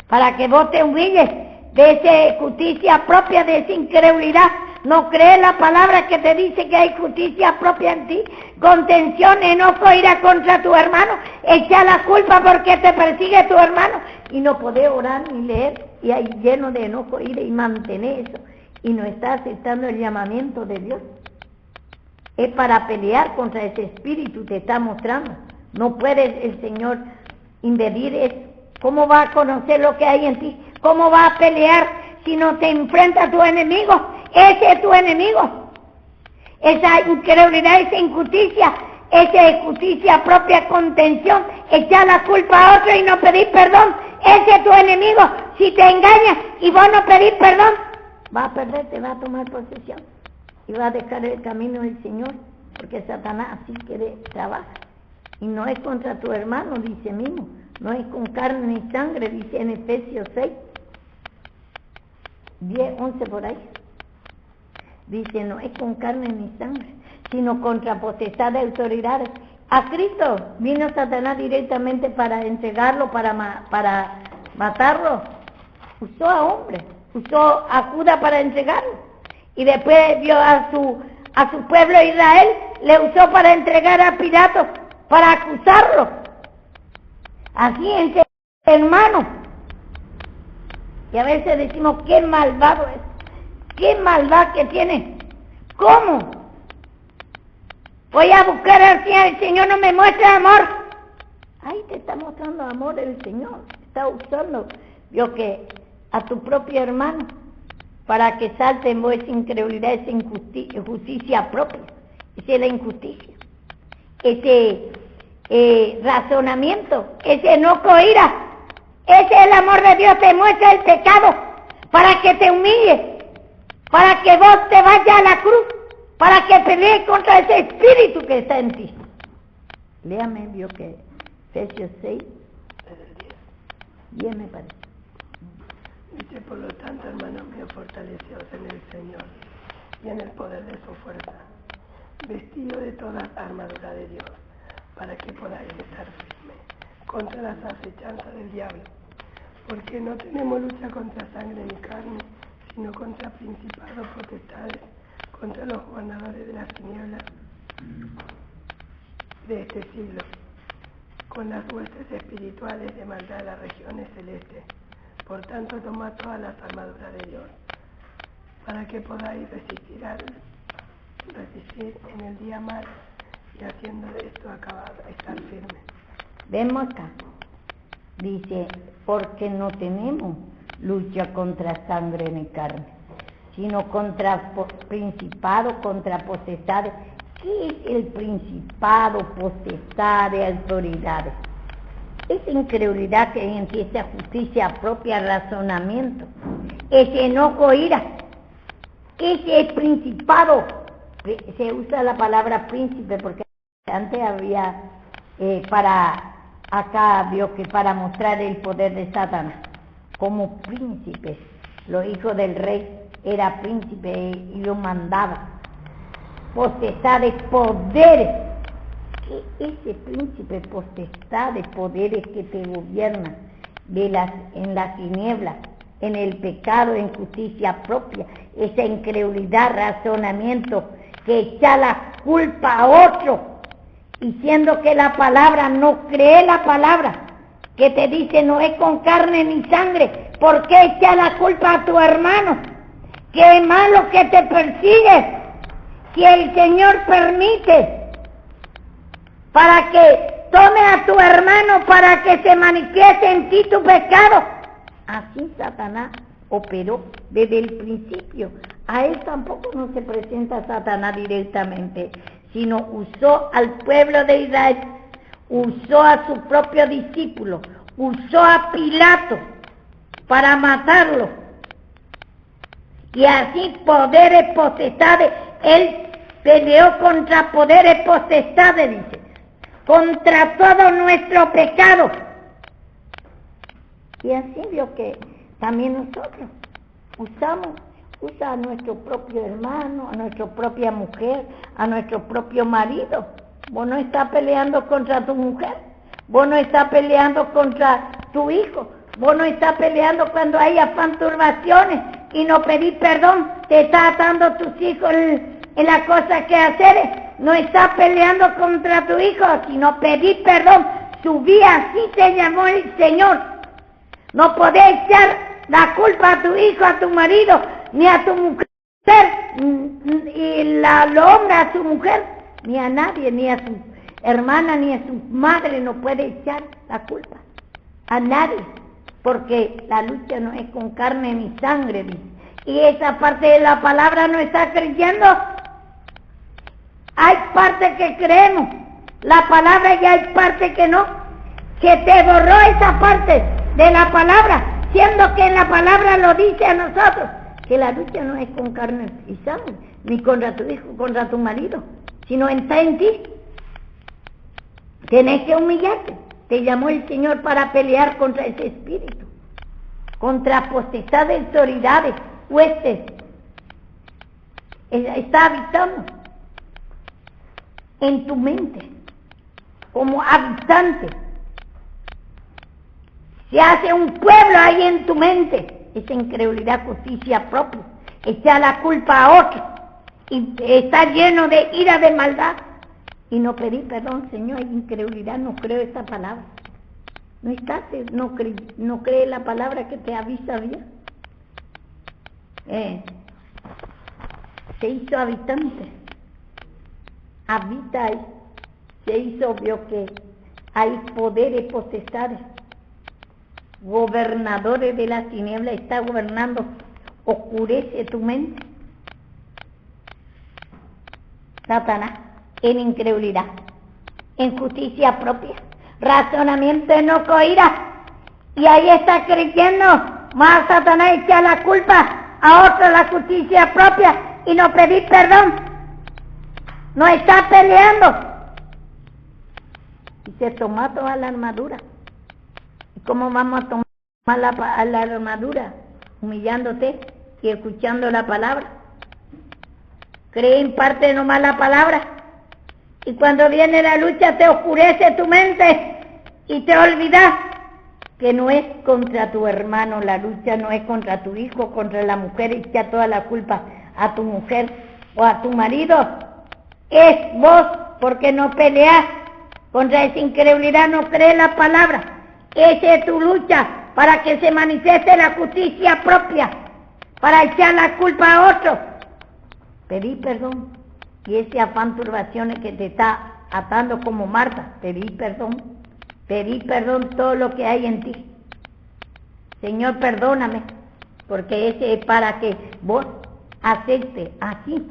para que vos te humilles de esa justicia propia, de esa incredulidad. No crees la palabra que te dice que hay justicia propia en ti, contención, enojo, ira contra tu hermano, echa la culpa porque te persigue tu hermano y no podés orar ni leer y hay lleno de enojo, ira y mantener eso y no está aceptando el llamamiento de Dios. Es para pelear contra ese espíritu, te está mostrando. No puede el Señor impedir eso. ¿Cómo va a conocer lo que hay en ti? ¿Cómo va a pelear si no te enfrenta a tu enemigo? Ese es tu enemigo. Esa incredulidad, esa injusticia, esa injusticia propia, contención, echar la culpa a otro y no pedir perdón. Ese es tu enemigo. Si te engañas y vos no pedís perdón, va a perder, te va a tomar posesión y va a dejar el camino del Señor, porque Satanás así quiere trabajar. Y no es contra tu hermano, dice mismo, no es con carne ni sangre, dice en Efesios 6, 10, 11 por ahí. Dice, no es con carne ni sangre, sino contra potestad de autoridades. A Cristo vino Satanás directamente para entregarlo, para matarlo. Usó a hombres, usó a Judas para entregarlo. Y después vio a a su pueblo Israel, le usó para entregar a Pilato, para acusarlo. Así entre hermanos. Y a veces decimos, qué malvado es, qué maldad que tiene. ¿Cómo? Voy a buscar al Señor, el Señor no me muestra amor. Ahí te está mostrando amor el Señor, está usando, vio que a tu propio hermano, para que salte en vos esa incredulidad, esa injusticia propia, esa es la injusticia, ese razonamiento, ese enojo, ira, ese es el amor de Dios, te muestra el pecado, para que te humille, para que vos te vayas a la cruz, para que pelees contra ese espíritu que está en ti. Léame, vio que Efesios 6, 10 me parece. Dice, por lo tanto, hermanos míos, fortaleceos en el Señor y en el poder de su fuerza, vestidos de toda armadura de Dios, para que podáis estar firmes contra las acechanzas del diablo, porque no tenemos lucha contra sangre ni carne, sino contra principados, potestades, contra los gobernadores de las tinieblas de este siglo, con las huestes espirituales de maldad de las regiones celestes. Por tanto, tomad todas las armaduras de Dios, para que podáis resistir en el día mal, y haciendo esto acabad, estar firmes. Vemos acá, dice, porque no tenemos lucha contra sangre ni carne, sino contra principados, contra potestades. ¿Qué es el principado, potestades, autoridades? Esa incredulidad que hay en ti, esa justicia propia, razonamiento, ese enojo, ira, ese es principado. Se usa la palabra príncipe porque antes había para mostrar el poder de Satanás como príncipe. Los hijos del rey era príncipe y lo mandaba. Potestades, poderes. Ese príncipe, potestades, poderes que te gobiernan en las tinieblas, en el pecado, en justicia propia, esa incredulidad, razonamiento, que echa la culpa a otro, diciendo que la palabra, no cree la palabra, que te dice no es con carne ni sangre. ¿Por qué echa la culpa a tu hermano? Qué malo que te persigue, si el Señor permite, para que tome a tu hermano, para que se manifieste en ti tu pecado. Así Satanás operó desde el principio. A él tampoco no se presenta Satanás directamente, sino usó al pueblo de Israel, usó a su propio discípulo, usó a Pilato para matarlo. Y así poderes, potestades, él peleó contra poderes, potestades, dice, contra todo nuestro pecado. Y así vio que también nosotros usa a nuestro propio hermano, a nuestra propia mujer, a nuestro propio marido. Vos no estás peleando contra tu mujer, vos no estás peleando contra tu hijo, vos no estás peleando cuando haya perturbaciones y no pedís perdón, te está atando tus hijos en las cosas que haces. No estás peleando contra tu hijo, sino pedir perdón. Subí, así te llamó el Señor. No podés echar la culpa a tu hijo, a tu marido, ni a tu mujer, y lo hombre a su mujer, ni a nadie, ni a su hermana, ni a su madre, no puede echar la culpa a nadie, porque la lucha no es con carne ni sangre, dice. Y esa parte de la palabra no está creyendo. Hay parte que creemos la palabra y hay parte que no, que te borró esa parte de la palabra, siendo que en la palabra lo dice a nosotros, que la lucha no es con carne y sangre, ni contra tu hijo, contra tu marido, sino está en ti. Tenés que humillarte. Te llamó el Señor para pelear contra ese espíritu, contra potestades, autoridades, huestes. Está habitando en tu mente, como habitante. Se hace un pueblo ahí en tu mente, esa incredulidad, justicia propia, echar la culpa a otro, y está lleno de ira, de maldad, y no pedí perdón. Señor, hay incredulidad, no creo esta palabra. No estás, no cree la palabra que te avisa bien. Se hizo habitante, habita ahí, se hizo obvio que hay poderes, potestades, gobernadores de las tinieblas, está gobernando, oscurece tu mente. Satanás, en incredulidad, en justicia propia, razonamiento enojo, ira, y ahí está creyendo, más Satanás echa la culpa a otro, la justicia propia, y no pedir perdón, no está peleando, y se toma toda la armadura. ¿Y cómo vamos a tomar la armadura? Humillándote y escuchando la palabra. Cree en parte nomás la palabra, y cuando viene la lucha te oscurece tu mente y te olvidas que no es contra tu hermano la lucha, no es contra tu hijo, contra la mujer, y echa toda la culpa a tu mujer o a tu marido. Es vos, porque no peleas contra esa incredulidad, no crees la palabra. Esa es tu lucha, para que se manifieste la justicia propia, para echar la culpa a otro. Pedí perdón, y ese afán, turbaciones que te está atando como Marta, pedí perdón todo lo que hay en ti. Señor, perdóname, porque ese es para que vos aceptes. Así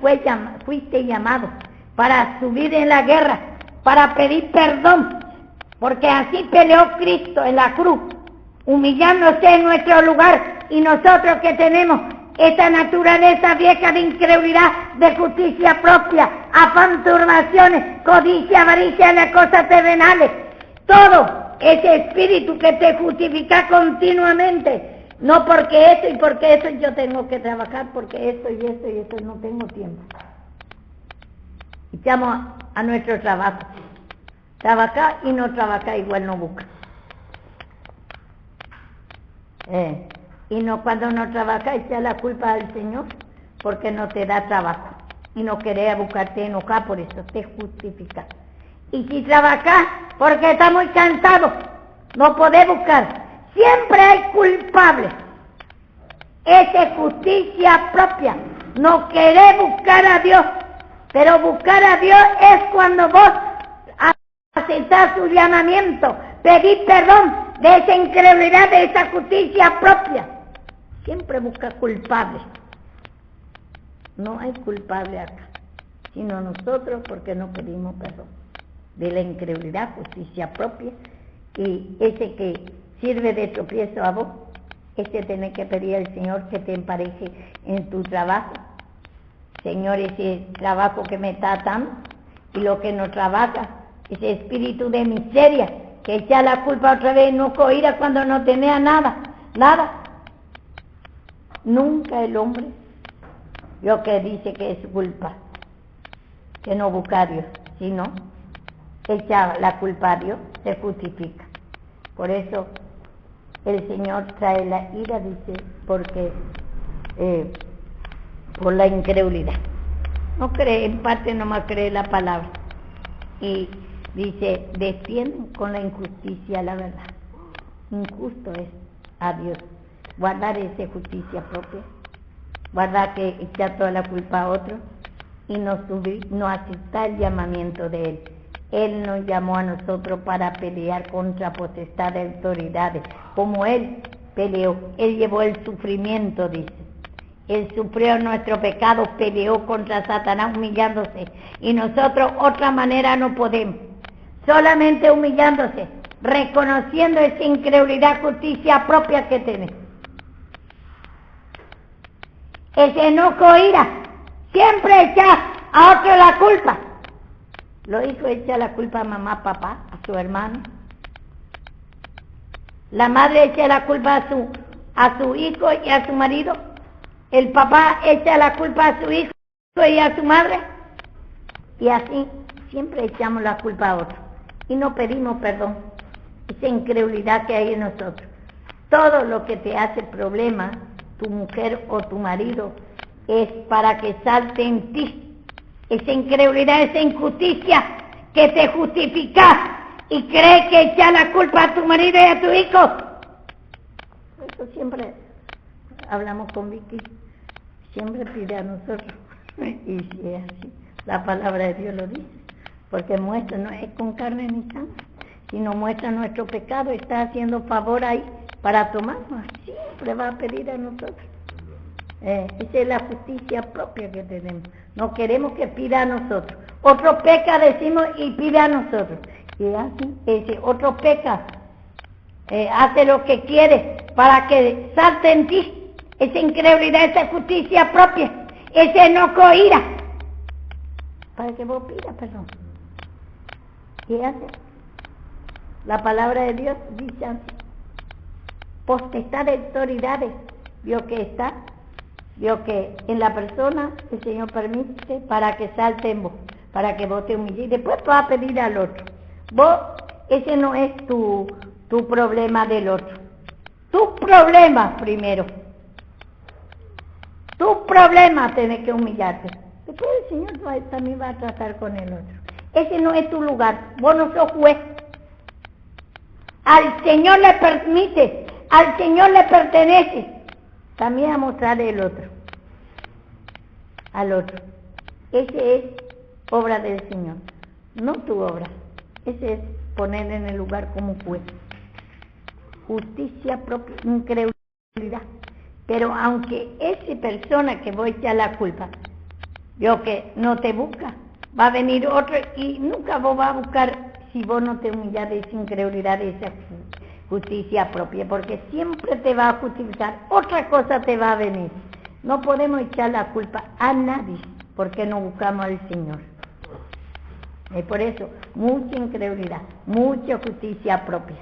fuiste llamado, para subir en la guerra, para pedir perdón, porque así peleó Cristo en la cruz, humillándose en nuestro lugar, y nosotros que tenemos esta naturaleza vieja de incredulidad, de justicia propia, afán, turbaciones, codicia, avaricia, las cosas terrenales, todo ese espíritu que te justifica continuamente, no porque esto y porque eso yo tengo que trabajar, porque esto y esto y esto no tengo tiempo. Echamos a nuestro trabajo, trabajar y no trabajar igual no busca. Y no, cuando no trabajas, echa la culpa al Señor, porque no te da trabajo, y no querés buscarte enojar, por eso te justifica. Y si trabajas, porque está muy cansado, no podés buscar, siempre hay culpables. Esa es justicia propia, no querés buscar a Dios, pero buscar a Dios es cuando vos aceptás su llamamiento, pedís perdón de esa incredulidad, de esa justicia propia. Siempre busca culpables. No hay culpable acá, sino nosotros, porque no pedimos perdón de la incredulidad, justicia propia, y ese que sirve de tropiezo a vos, ese tenés que pedir al Señor que te empareje en tu trabajo. Señor, ese trabajo que me está atando, y lo que no trabaja, ese espíritu de miseria, que echa la culpa otra vez, no coira cuando no tenía nada. Nunca el hombre, yo que dice que es culpa, que no busca a Dios, sino echa la culpa a Dios, se justifica. Por eso el Señor trae la ira, dice, porque por la incredulidad. No cree, en parte nomás cree la palabra. Y dice, defienden con la injusticia la verdad. Injusto es a Dios guardar esa justicia propia, guardar que echar toda la culpa a otro, y no aceptar el llamamiento de Él. Él nos llamó a nosotros para pelear contra potestad de autoridades, como Él peleó. Él llevó el sufrimiento, dice. Él sufrió nuestro pecado, peleó contra Satanás humillándose, y nosotros otra manera no podemos, solamente humillándose, reconociendo esa incredulidad, justicia propia que tenemos. Ese enojo, ira, siempre echa a otro la culpa. Los hijos echan la culpa a mamá, papá, a su hermano. La madre echa la culpa a su hijo y a su marido. El papá echa la culpa a su hijo y a su madre. Y así siempre echamos la culpa a otro. Y no pedimos perdón. Esa incredulidad que hay en nosotros. Todo lo que te hace problema, tu mujer o tu marido, es para que salte en ti esa incredulidad, esa injusticia que te justificas y crees que echa la culpa a tu marido y a tu hijo. Eso siempre hablamos con Vicky, siempre pide a nosotros, y si es así, la palabra de Dios lo dice, porque muestra, no es con carne ni sangre, sino muestra nuestro pecado, está haciendo favor ahí para tomarnos, siempre va a pedir a nosotros. Esa es la justicia propia que tenemos. No queremos que pida a nosotros. Otro peca, decimos, y pide a nosotros. Y así, ese otro peca, hace lo que quiere para que salte en ti esa incredulidad, esa justicia propia, ese enojo, ira, para que vos pidas perdón. ¿Qué hace? La palabra de Dios dice así: potestad de autoridades, vio que está, vio que en la persona el Señor permite para que salte en vos, para que vos te humilles y después vas a pedir al otro. Vos, ese no es tu problema del otro, tu problema primero, tu problema tenés que humillarte, después el Señor también va a tratar con el otro. Ese no es tu lugar, vos no sos juez. Al Señor le permite, al Señor le pertenece también a mostrar el otro, al otro. Ese es obra del Señor, no tu obra. Ese es poner en el lugar como juez. Justicia propia, incredulidad. Pero aunque esa persona que vos echas la culpa, vio que no te busca, va a venir otro y nunca vos vas a buscar si vos no te humillas de esa incredulidad, de esa justicia propia, porque siempre te va a justificar, otra cosa te va a venir. No podemos echar la culpa a nadie porque no buscamos al Señor. Y por eso, mucha incredulidad, mucha justicia propia.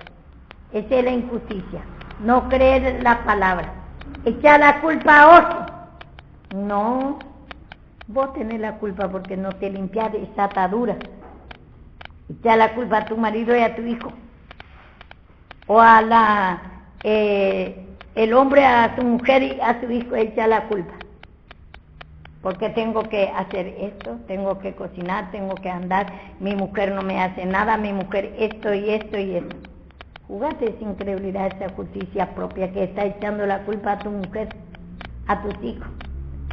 Esa es la injusticia, no creer la palabra, echar la culpa a otro. No, vos tenés la culpa porque no te limpias de esa atadura. Echar la culpa a tu marido y a tu hijo, o a el hombre a su mujer y a su hijo, echa la culpa. Porque tengo que hacer esto, tengo que cocinar, tengo que andar, mi mujer no me hace nada, mi mujer esto y esto y esto. Jugate esa incredulidad, esa justicia propia que está echando la culpa a tu mujer, a tus hijos.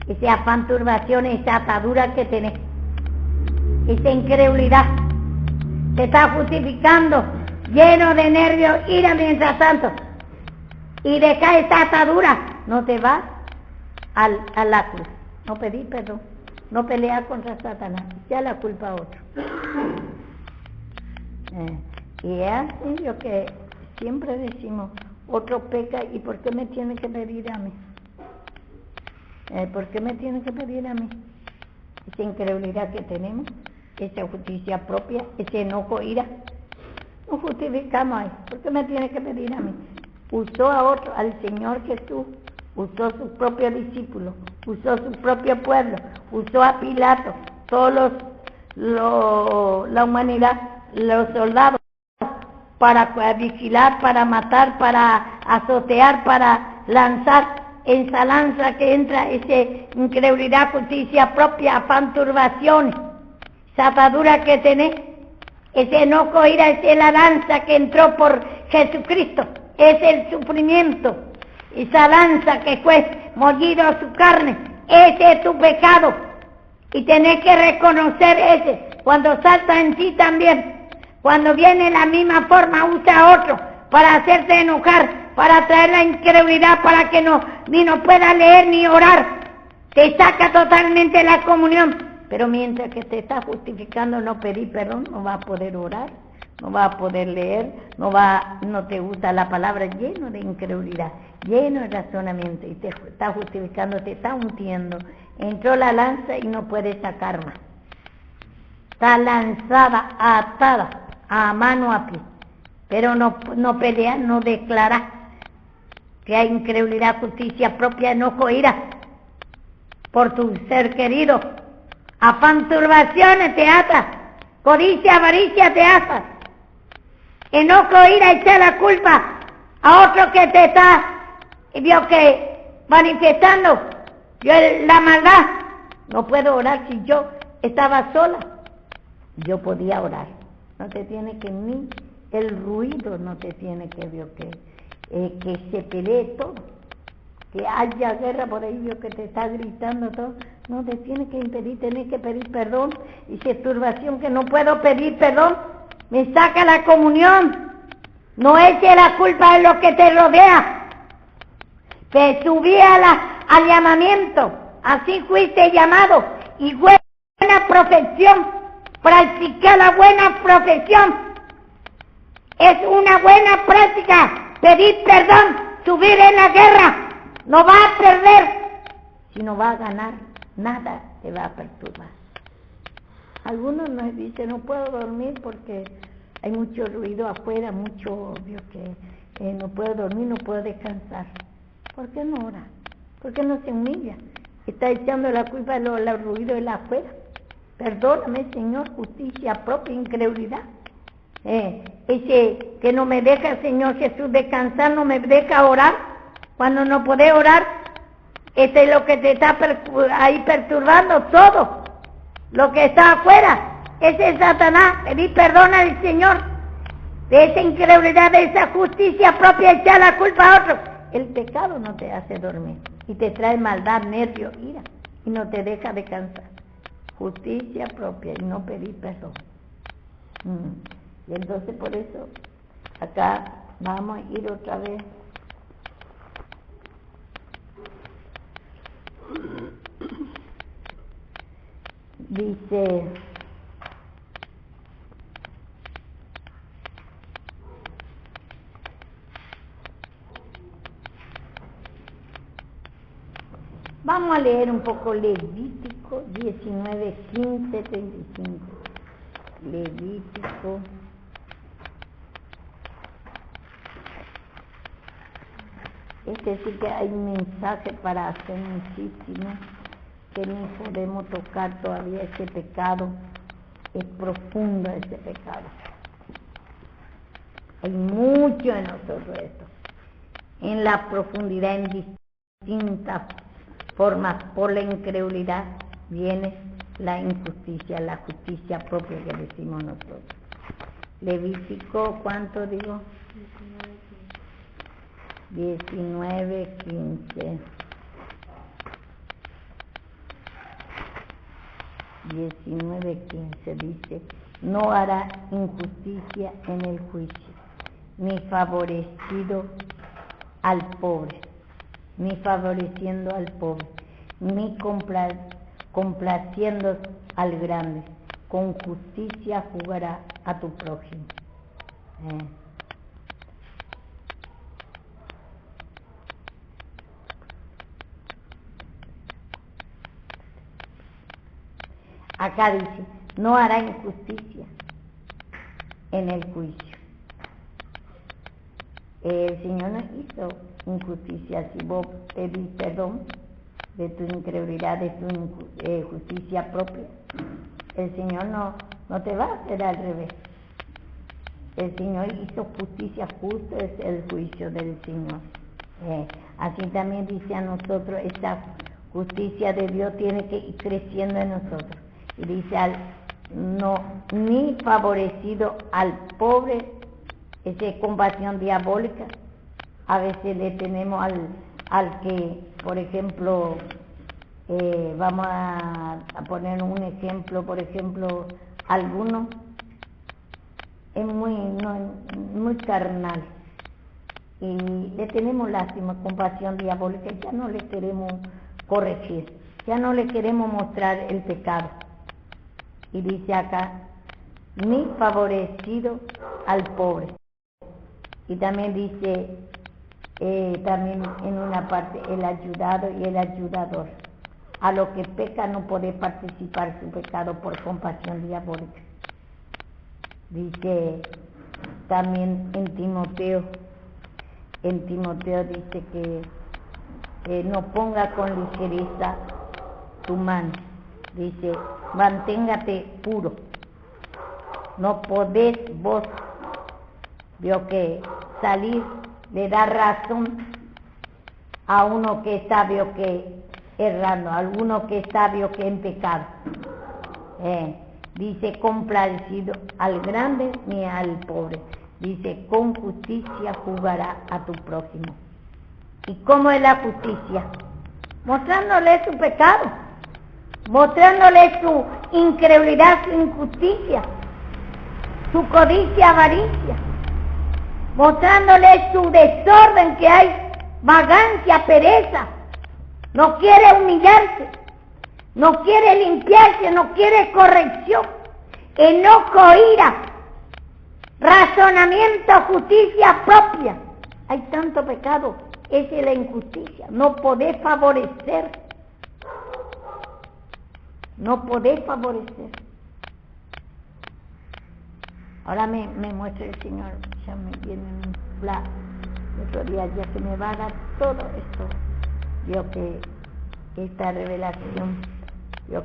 Ese afán, turbación, esa atadura que tenés, esa incredulidad, te está justificando, lleno de nervios, ira mientras tanto, y deja esa atadura, no te vas a la cruz, no pedís perdón, no peleas contra Satanás, ya la culpa a otro. Y es así lo que siempre decimos, otro peca, ¿y por qué me tiene que pedir a mí? ¿Por qué me tiene que pedir a mí? Esa incredulidad que tenemos, esa justicia propia, ese enojo, ira, no justificamos ahí. ¿Por qué me tiene que pedir a mí? Usó a otro, al Señor Jesús, usó sus propios discípulos, usó su propio pueblo, usó a Pilato, todos la humanidad, los soldados, para vigilar, para matar, para azotear, para lanzar. En esa lanza que entra esa incredulidad, justicia propia, afán, turbaciones, esa atadura que tenés, ese enojo, ira, esa es la lanza que entró por Jesucristo, es el sufrimiento, esa lanza que fue molido su carne, ese es tu pecado, y tenés que reconocer ese, cuando salta en ti también, cuando viene la misma forma, usa a otro para hacerte enojar, para traer la incredulidad, para que ni no pueda leer ni orar, te saca totalmente la comunión. Pero mientras que te está justificando no pedir perdón, no va a poder orar, no va a poder leer, no te gusta la palabra, lleno de incredulidad, lleno de razonamiento, y te está justificando, te está hundiendo. Entró la lanza y no puede sacar más. Está lanzada, atada, a mano, a pie. Pero no pelea, no declara que hay incredulidad, justicia propia, enojo, ira por tu ser querido. Afán, turbaciones te ata, codicia, avaricia te ata, enojo, ira, echar la culpa a otro que te está, vio que manifestando la maldad. No puedo orar si yo estaba sola, yo podía orar. No te tiene que ni el ruido, no te tiene que ver que se pelee todo, que haya guerra por ahí, vio que te está gritando todo, no te tiene que impedir, tenés que pedir perdón. Y si es turbación que no puedo pedir perdón, me saca la comunión. No eche la culpa de lo que te rodea. Te subí al llamamiento, así fuiste llamado, y buena profesión, practicar la buena profesión. Es una buena práctica, pedir perdón, subir en la guerra, no va a perder, sino va a ganar, nada te va a perturbar. Algunos nos dicen, no puedo dormir porque hay mucho ruido afuera, mucho obvio que no puedo dormir, no puedo descansar. ¿Por qué no ora? ¿Por qué no se humilla? Está echando la culpa de los ruidos de la afuera. Perdóname, Señor, justicia propia, incredulidad. Ese que no me deja, Señor Jesús, descansar, no me deja orar. Cuando no podés orar, ese es lo que te está ahí perturbando todo. Lo que está afuera, ese es Satanás. Pedí perdón al Señor de esa incredulidad, de esa justicia propia, echar la culpa a otro. El pecado no te hace dormir y te trae maldad, nervio, ira y no te deja descansar. Justicia propia y no pedir perdón. Y entonces por eso acá vamos a ir otra vez. Dice, vamos a leer un poco Levítico 19, 15, 35. Levítico. Sí que hay un mensaje para hacer muchísimo, que ni podemos tocar todavía ese pecado, es profundo ese pecado. Hay mucho en nosotros esto, en la profundidad, en distintas formas, por la incredulidad viene la injusticia, la justicia propia que decimos nosotros. Levítico, ¿cuánto digo? 19, 15. 19, 15 dice, no hará injusticia en el juicio, ni favorecido al pobre, ni favoreciendo al pobre, ni complaciendo al grande, con justicia jugará a tu prójimo. Acá dice, no hará injusticia en el juicio. El Señor no hizo injusticia. Si vos pedís perdón de tu incredulidad, de tu justicia propia, el Señor no te va a hacer al revés. El Señor hizo justicia, justo es el juicio del Señor. Así también dice a nosotros, esta justicia de Dios tiene que ir creciendo en nosotros. Y dice, ni favorecido al pobre, esa es compasión diabólica. A veces le tenemos al que, por ejemplo, vamos a poner un ejemplo, por ejemplo, alguno es muy carnal y le tenemos lástima, compasión diabólica, ya no le queremos corregir, ya no le queremos mostrar el pecado. Y dice acá, ni favorecido al pobre. Y también dice, también en una parte, el ayudado y el ayudador. A lo que peca no puede participar su pecado por compasión diabólica. Dice también en Timoteo dice que no ponga con ligereza tu mano. Dice, manténgate puro. No podés vos, vio que salir, le da razón a uno que está, vio que errando, a uno que está, vio que en pecado. Dice, complacido al grande ni al pobre. Dice, con justicia juzgará a tu prójimo. ¿Y cómo es la justicia? Mostrándole su pecado, mostrándole su incredulidad, su injusticia, su codicia, avaricia, mostrándole su desorden que hay, vagancia, pereza, no quiere humillarse, no quiere limpiarse, no quiere corrección, enojo, ira, razonamiento, justicia propia. Hay tanto pecado, esa es la injusticia, no podés favorecer, no podés favorecer. Ahora me muestra el Señor, ya me viene la teoría, ya se me va a dar todo esto. Yo que esta revelación, yo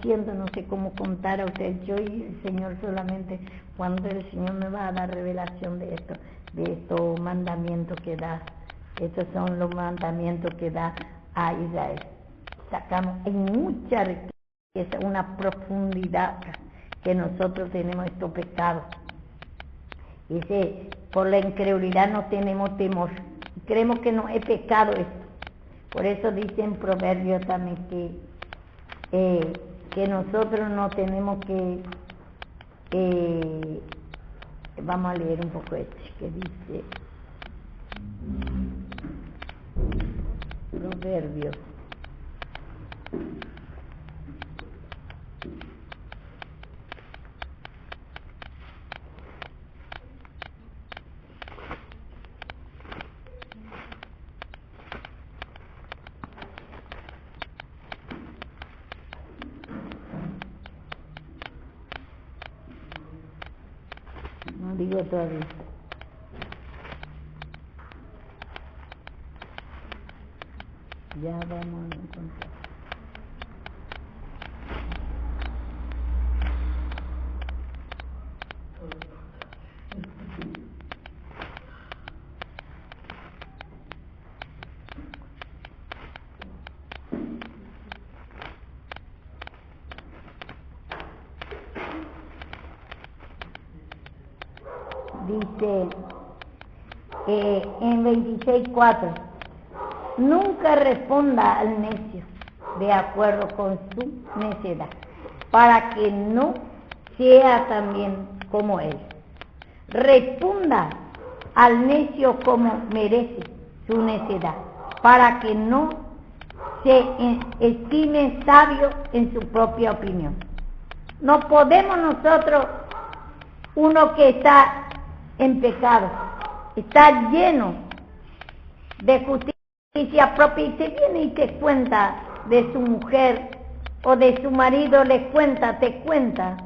siento, no sé cómo contar a ustedes, yo y el Señor solamente, cuando el Señor me va a dar revelación de estos mandamientos que da. Estos son los mandamientos que da a Israel. Sacamos en mucha riqueza, una profundidad que nosotros tenemos estos pecados. Dice, por la incredulidad no tenemos temor. Creemos que no es pecado esto. Por eso dice en Proverbios también que nosotros no tenemos que... vamos a leer un poco que dice Proverbios. No digo todavía. Ya vamos a encontrar. Dice en 26:4, nunca responda al necio de acuerdo con su necedad, para que no sea también como él. Responda al necio como merece su necedad, para que no se estime sabio en su propia opinión. No podemos nosotros, uno que está en pecado, está lleno de justicia propia y se viene y te cuenta de su mujer o de su marido, te cuenta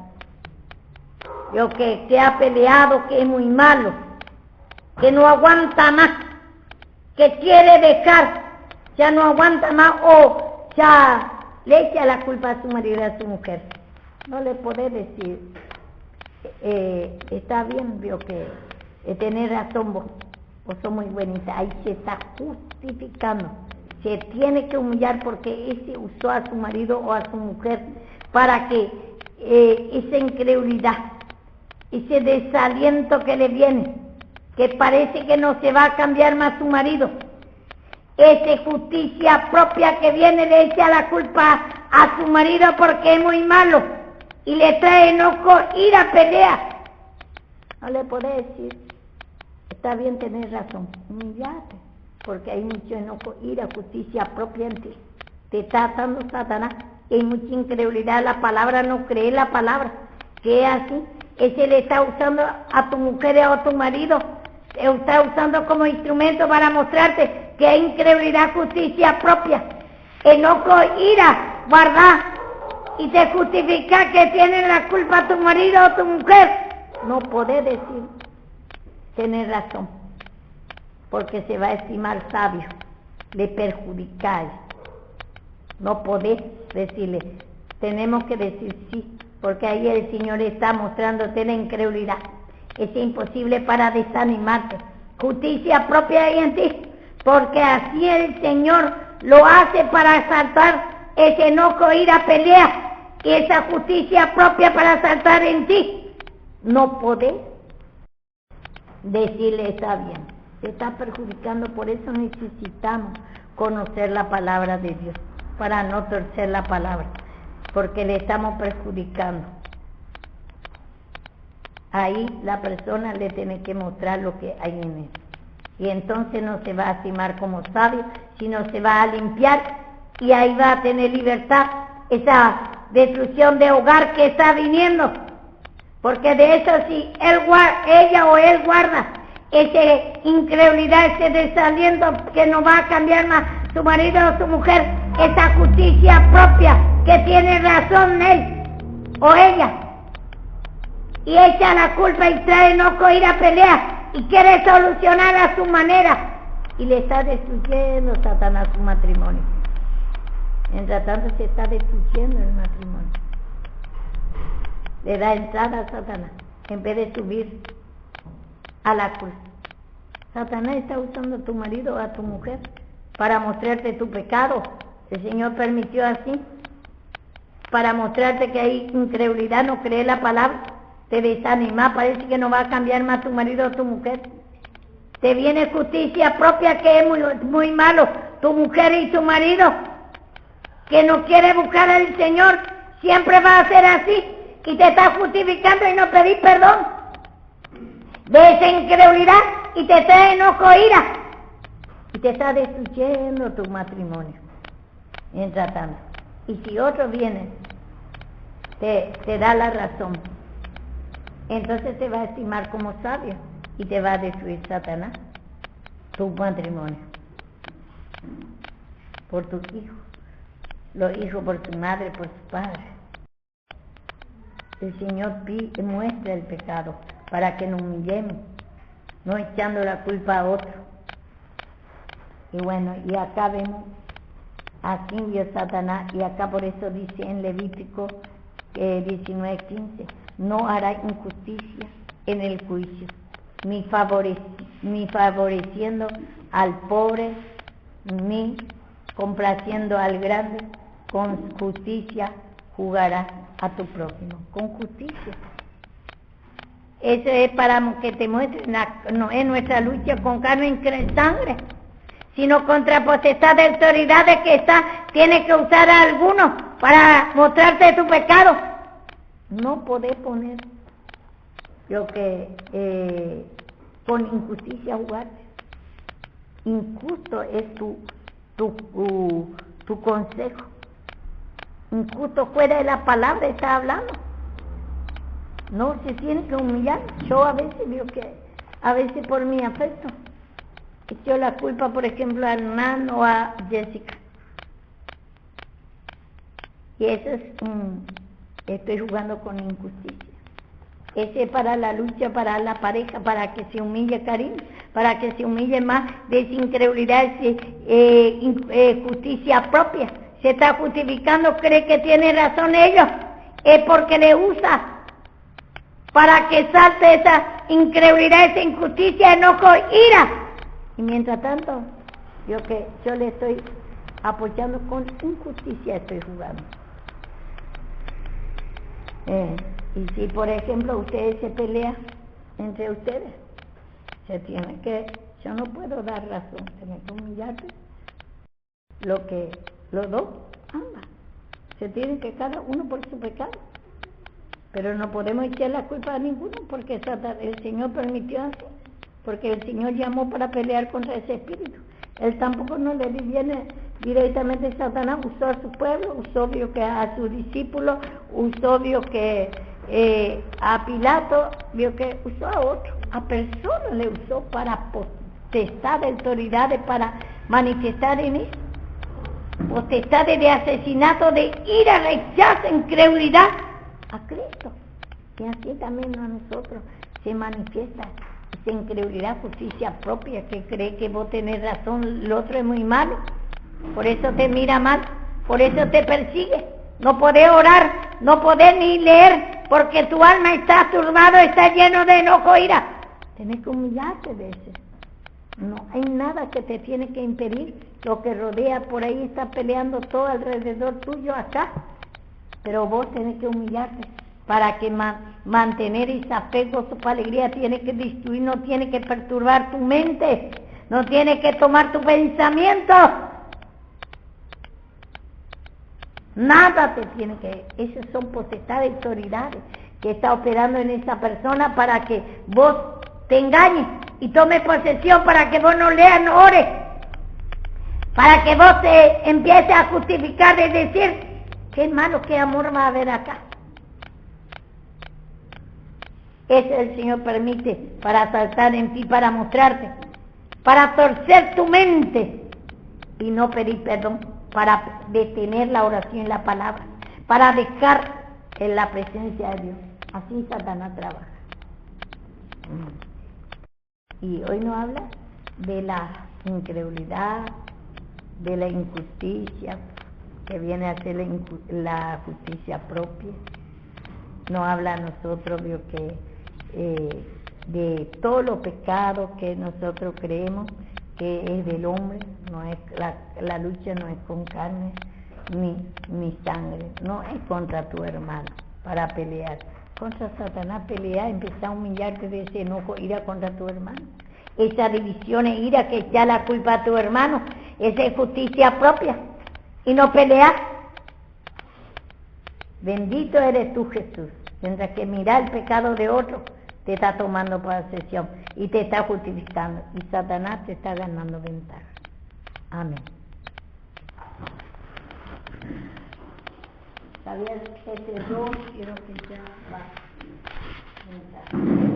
yo que ha peleado, que es muy malo, que no aguanta más, que quiere dejar, ya no aguanta más o ya le echa la culpa a su marido y a su mujer. No le podés decir, está bien, vio que tenés razón vos sos muy buenita, ahí se está justificando, se tiene que humillar porque ese usó a su marido o a su mujer para que esa incredulidad, ese desaliento que le viene, que parece que no se va a cambiar más su marido, esa justicia propia que viene le echa la culpa a su marido porque es muy malo y le trae enojo, ira, pelea. No le podés decir, está bien, tenés razón, humillate, porque hay mucho enojo, ira, justicia propia en ti. Te está atando Satanás, hay mucha incredulidad, la palabra, no cree la palabra, que es así. Ese le está usando a tu mujer o a tu marido, te está usando como instrumento para mostrarte que hay incredulidad, justicia propia, enojo, ira, guardá, y te justifica que tienen la culpa a tu marido o tu mujer. No podés decir, tenés razón, porque se va a estimar sabio, le perjudicáis. No podés decirle, tenemos que decir sí, porque ahí el Señor está mostrándote la incredulidad. Es imposible para desanimarte. Justicia propia hay en ti, porque así el Señor lo hace para saltar ese enojo, ira, pelea y esa justicia propia para saltar en ti, no podés decirle está bien, te está perjudicando. Por eso necesitamos conocer la palabra de Dios, para no torcer la palabra, porque le estamos perjudicando. Ahí la persona le tiene que mostrar lo que hay en él, y entonces no se va a estimar como sabio, sino se va a limpiar, y ahí va a tener libertad esa destrucción de hogar que está viniendo, porque de eso si ella o él guarda esa incredulidad, ese desaliento que no va a cambiar más su marido o su mujer, esa justicia propia que tiene razón él o ella, y echa la culpa y trae enojo, ira, pelea y quiere solucionar a su manera, y le está destruyendo Satanás su matrimonio. Mientras tanto se está destruyendo el matrimonio, le da entrada a Satanás en vez de subir a la cruz. Satanás está usando a tu marido o a tu mujer para mostrarte tu pecado. El Señor permitió así para mostrarte que hay incredulidad, no crees la palabra, te desanima, parece que no va a cambiar más tu marido o tu mujer. Te viene justicia propia que es muy, muy malo, tu mujer y tu marido que no quiere buscar al Señor, siempre va a ser así, y te está justificando y no pedís perdón de esa incredulidad, y te trae enojo, ira, y te está destruyendo tu matrimonio, mientras tanto. Y si otro viene, te da la razón, entonces te va a estimar como sabio, y te va a destruir Satanás, tu matrimonio, por tus hijos. Los hijos por su madre, por su padre. El Señor muestra el pecado para que nos humillemos, no echando la culpa a otro. Y bueno, y acá vemos, así vio Satanás, y acá por eso dice en Levítico 19:15, no hará injusticia en el juicio, ni favoreciendo al pobre, ni complaciendo al grande. Con justicia jugarás a tu prójimo, con justicia. Eso es para que te muestre, no es nuestra lucha con carne y sangre, sino contra potestad de autoridades que tiene que usar a algunos para mostrarte tu pecado. No podés poner lo que con injusticia jugarte. Injusto es tu consejo. Injusto fuera de la palabra está hablando. No se tiene que humillar. Yo a veces veo que, a veces por mi afecto, echo la culpa, por ejemplo, a Hernán o a Jessica. Y eso es estoy jugando con injusticia. Ese es para la lucha, para la pareja, para que se humille Karim, para que se humille más de esa incredulidad, justicia propia. Se está justificando, cree que tiene razón ellos, es porque le usa para que salte esa incredulidad, esa injusticia, enojo, ira. Y mientras tanto, yo le estoy apoyando con injusticia, estoy jugando. Y si por ejemplo ustedes se pelean entre ustedes, yo no puedo dar razón, tiene que humillarte. Los dos, ambas, se tienen que cada uno por su pecado, pero no podemos echar la culpa a ninguno, porque el Señor permitió así, porque el Señor llamó para pelear contra ese espíritu. Él tampoco no le viene directamente a Satanás, usó a su pueblo, usó vio que a sus discípulos, usó vio que a Pilato, vio que usó a otro, a personas le usó para potestad de autoridades, para manifestar en él potestades de asesinato, de ira, rechazo, incredulidad a Cristo. Y así también a nosotros se manifiesta esa incredulidad, justicia propia, que cree que vos tenés razón, el otro es muy malo, por eso te mira mal, por eso te persigue. No podés orar, no podés ni leer, porque tu alma está turbado, está lleno de enojo, ira. Tenés que humillarte de ese. No hay nada que te tiene que impedir. Lo que rodea por ahí está peleando todo alrededor tuyo acá. Pero vos tenés que humillarte para que mantener esa fe, gozo, alegría. Tiene que destruir, no tiene que perturbar tu mente. No tiene que tomar tu pensamiento. Nada te tiene que... Esas son potestades y autoridades que está operando en esa persona para que vos te engañes y tomes posesión, para que vos no leas, no ores, para que vos te empieces a justificar de decir qué malo, qué amor va a haber acá. Eso el Señor permite para saltar en ti, para mostrarte, para torcer tu mente y no pedir perdón, para detener la oración y la palabra, para dejar en la presencia de Dios. Así Satanás trabaja. Y hoy nos habla de la incredulidad, de la injusticia, que viene a ser la justicia propia. Nos habla a nosotros de todos los pecados que nosotros creemos que es del hombre. No es la lucha no es con carne ni sangre, no es contra tu hermano para pelear. Contra Satanás pelear, empezar a humillarte de ese enojo, ira contra tu hermano. Esa división es ira, que echa la culpa a tu hermano, esa es justicia propia y no pelear. Bendito eres tú, Jesús, mientras que mirar el pecado de otro te está tomando posesión y te está justificando, y Satanás te está ganando ventaja. Amén. ¿Sabías que ese don quiero que ya va a entrar?